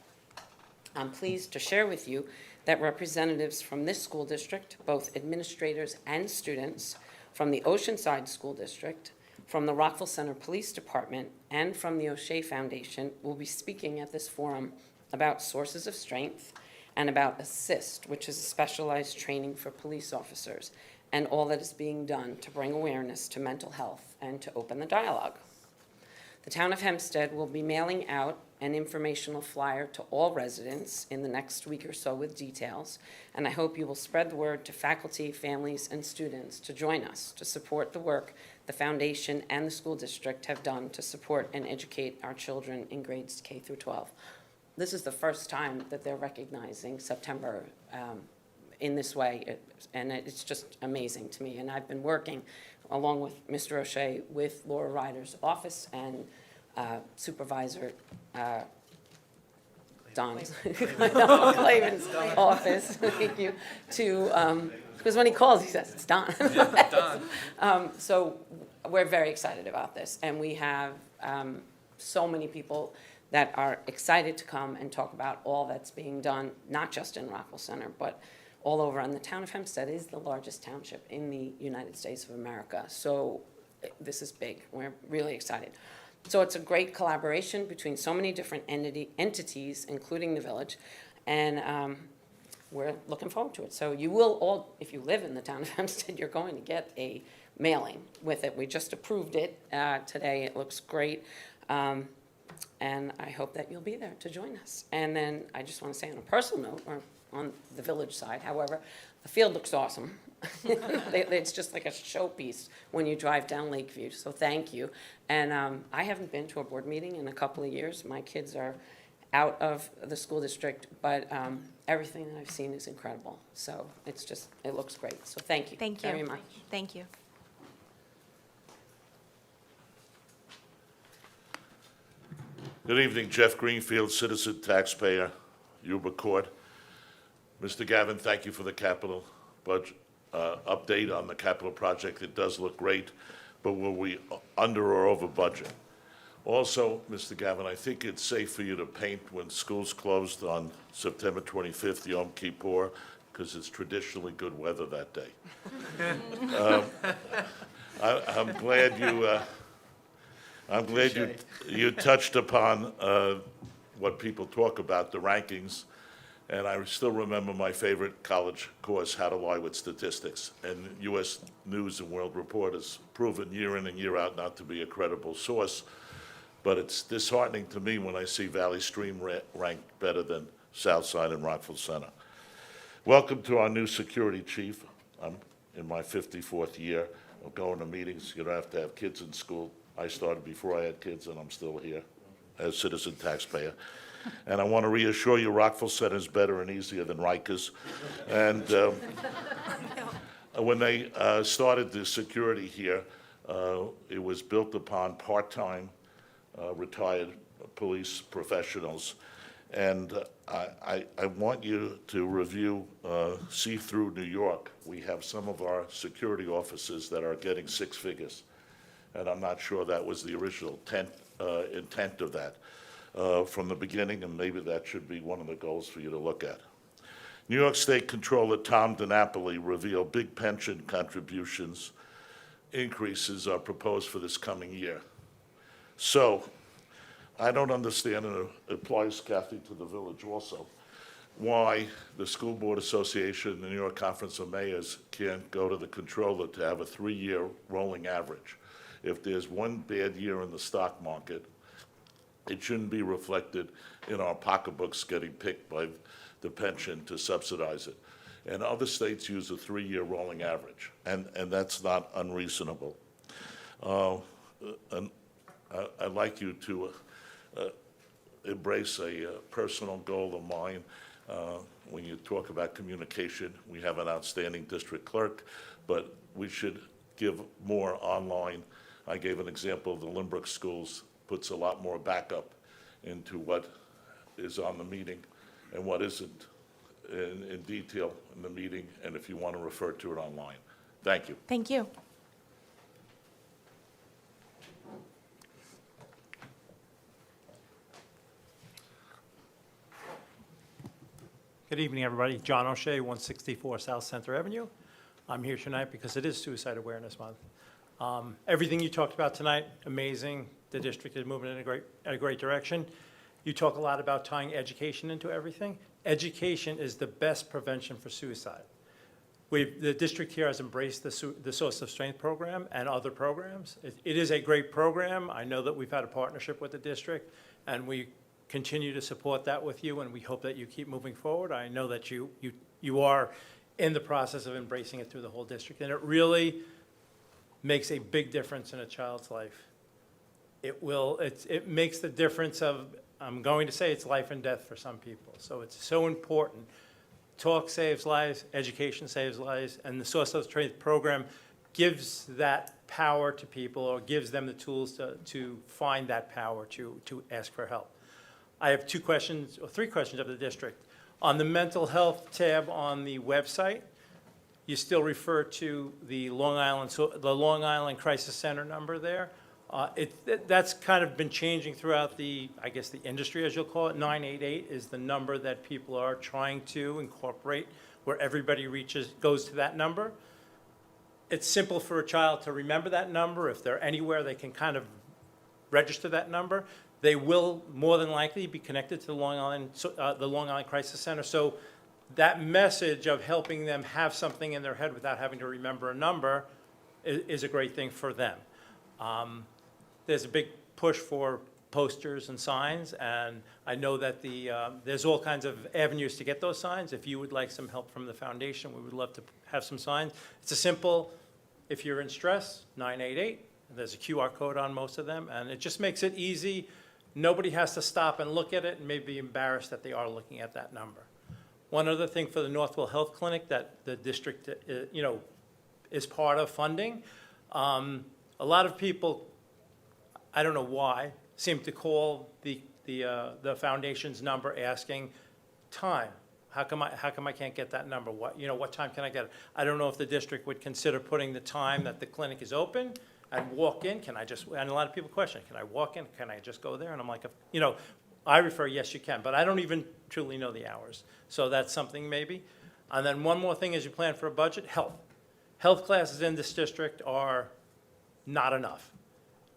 I'm pleased to share with you that representatives from this school district, both administrators and students, from the Oceanside School District, from the Rockville Center Police Department, and from the O'Shea Foundation will be speaking at this forum about sources of strength and about ASSIST, which is a specialized training for police officers, and all that is being done to bring awareness to mental health and to open the dialogue. The Town of Hempstead will be mailing out an informational flyer to all residents in the next week or so with details, and I hope you will spread the word to faculty, families, and students to join us to support the work the foundation and the school district have done to support and educate our children in grades K through 12. This is the first time that they're recognizing September in this way, and it's just amazing to me. And I've been working along with Mr. O'Shea with Laura Ryder's office and Supervisor Don's, Clavin's office, thank you, to, because when he calls, he says, it's Don. So we're very excited about this, and we have so many people that are excited to come and talk about all that's being done, not just in Rockville Center, but all over. And the Town of Hempstead is the largest township in the United States of America. So this is big. We're really excited. So it's a great collaboration between so many different entities, including the village, and we're looking forward to it. So you will all, if you live in the Town of Hempstead, you're going to get a mailing with it. We just approved it today. It looks great. And I hope that you'll be there to join us. And then I just want to say on a personal note, or on the village side, however, the field looks awesome. It's just like a showpiece when you drive down Lakeview, so thank you. And I haven't been to a board meeting in a couple of years. My kids are out of the school district, but everything that I've seen is incredible. So it's just, it looks great. So thank you. Thank you. Very much. Thank you. Good evening, Jeff Greenfield, citizen taxpayer, Yuba Court. Mr. Gavin, thank you for the capital budget update on the capital project. It does look great, but were we under or over budget? Also, Mr. Gavin, I think it's safe for you to paint when schools closed on September 25th, Yom Kippur, because it's traditionally good weather that day. I'm glad you touched upon what people talk about, the rankings, and I still remember my favorite college course, How to Lie with Statistics, and U.S. News and World Report has proven year in and year out not to be a credible source, but it's disheartening to me when I see Valley Stream ranked better than Southside and Rockville Center. Welcome to our new security chief. I'm in my 54th year of going to meetings. You don't have to have kids in school. I started before I had kids, and I'm still here as citizen taxpayer. And I want to reassure you, Rockville Center is better and easier than Rikers. And when they started the security here, it was built upon part-time retired police professionals. And I want you to review See-Through New York. We have some of our security officers that are getting six figures. And I'm not sure that was the original intent of that from the beginning, and maybe that should be one of the goals for you to look at. New York State Controller Tom DiNapoli revealed big pension contributions increases are proposed for this coming year. So I don't understand, and it applies, Kathy, to the village also, why the School Board Association and the New York Conference of Mayors can't go to the controller to have a 3-year rolling average. If there's one bad year in the stock market, it shouldn't be reflected in our pocketbooks getting picked by the pension to subsidize it. And other states use a 3-year rolling average, and that's not unreasonable. And I'd like you to embrace a personal goal of mine. When you talk about communication, we have an outstanding district clerk, but we should give more online. I gave an example of the Lynbrook schools, puts a lot more backup into what is on the meeting and what isn't in detail in the meeting, and if you want to refer to it online. Thank you. Thank you. Good evening, everybody. John O'Shea, 164 South Center Avenue. I'm here tonight because it is Suicide Awareness Month. Everything you talked about tonight, amazing. The district is moving in a great direction. You talk a lot about tying education into everything. Education is the best prevention for suicide. The district here has embraced the Source of Strength program and other programs. It is a great program. I know that we've had a partnership with the district, and we continue to support that with you, and we hope that you keep moving forward. I know that you are in the process of embracing it through the whole district, and it really makes a big difference in a child's life. It makes the difference of, I'm going to say, it's life and death for some people. So it's so important. Talk saves lives, education saves lives, and the Source of Strength program gives that power to people, or gives them the tools to find that power to ask for help. I have 2 questions, or 3 questions of the district. On the mental health tab on the website, you still refer to the Long Island Crisis Center number there. That's kind of been changing throughout the industry, as you'll call it. 988 is the number that people are trying to incorporate, where everybody goes to that number. It's simple for a child to remember that number. If they're anywhere, they can kind of register that number. They will more than likely be connected to the Long Island Crisis Center. So that message of helping them have something in their head without having to remember a number is a great thing for them. There's a big push for posters and signs, and I know that there's all kinds of avenues to get those signs. If you would like some help from the foundation, we would love to have some signs. It's a simple, if you're in stress, 988. There's a QR code on most of them, and it just makes it easy. Nobody has to stop and look at it and maybe be embarrassed that they are looking at that number. One other thing for the Northwell Health Clinic that the district, is part of funding. A lot of people, I don't know why, seem to call the foundation's number asking time. How come I can't get that number? What time can I get it? I don't know if the district would consider putting the time that the clinic is open and walk in. And a lot of people question, can I walk in? Can I just go there? And I'm like, I refer, yes, you can, but I don't even truly know the hours. So that's something maybe. And then one more thing as you plan for a budget, health. Health classes in this district are not enough.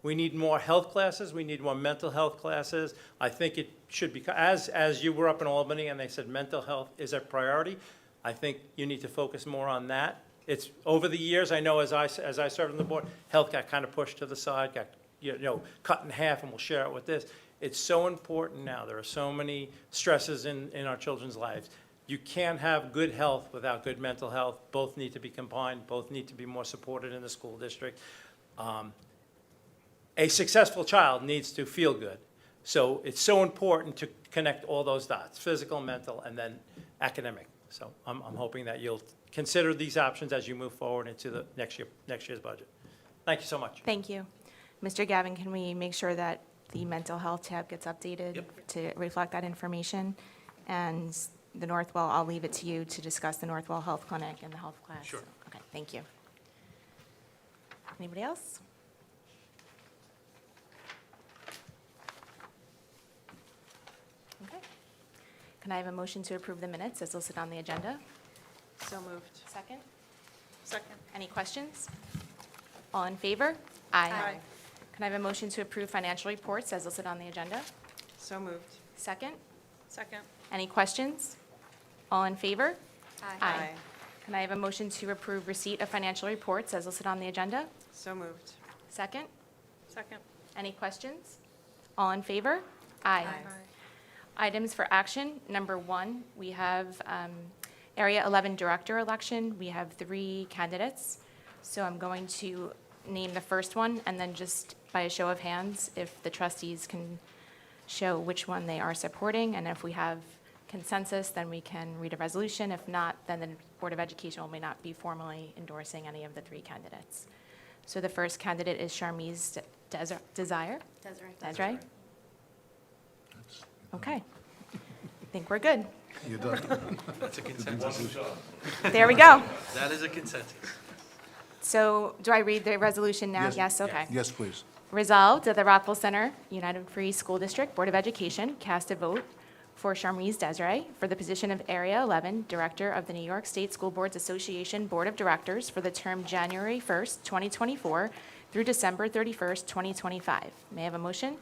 We need more health classes, we need more mental health classes. I think it should be, as you were up in Albany and they said mental health is a priority, I think you need to focus more on that. It's, over the years, I know as I served on the board, health got kind of pushed to the side, got, cut in half, and we'll share it with this. It's so important now. There are so many stresses in our children's lives. You can't have good health without good mental health. Both need to be combined. Both need to be more supported in the school district. A successful child needs to feel good. So it's so important to connect all those dots, physical, mental, and then academic. So I'm hoping that you'll consider these options as you move forward into the next year's budget. Thank you so much. Thank you. Mr. Gavin, can we make sure that the mental health tab gets updated Yep. to reflect that information? And the Northwell, I'll leave it to you to discuss the Northwell Health Clinic and the health class. Sure. Okay, thank you. Anybody else? Okay. Can I have a motion to approve the minutes as listed on the agenda? So moved. Second? Second. Any questions? All in favor? Aye. Can I have a motion to approve financial reports as listed on the agenda? So moved. Second? Second. Any questions? All in favor? Aye. Can I have a motion to approve receipt of financial reports as listed on the agenda? So moved. Second? Second. Any questions? All in favor? Aye. Items for action, number 1, we have Area 11 Director election. We have 3 candidates. So I'm going to name the first one, and then just by a show of hands, if the trustees can show which one they are supporting, and if we have consensus, then we can read a resolution. If not, then the Board of Education may not be formally endorsing any of the 3 candidates. So the first candidate is Charmise Desire. Desiree? Okay. I think we're good. You're done. That's a consensus. There we go. That is a consensus. So do I read the resolution now? Yes. Yes, okay. Yes, please. Resolved that the Rockville Center United Free School District Board of Education cast a vote for Charmise Desiree for the position of Area 11 Director of the New York State School Boards Association Board of Directors for the term January 1st, 2024 through December 31st, 2025. May I have a motion?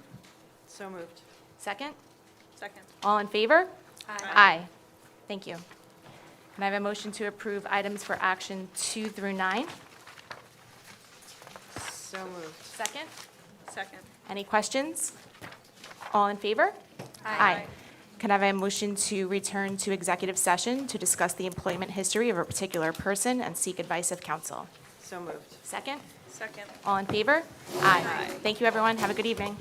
So moved. Second? Second. All in favor? Aye. Thank you. Can I have a motion to approve items for action 2 through 9? So moved. Second? Second. Any questions? All in favor? Aye. Can I have a motion to return to executive session to discuss the employment history of a particular person and seek advice of counsel? So moved. Second? Second. All in favor? Aye. Thank you, everyone. Have a good evening.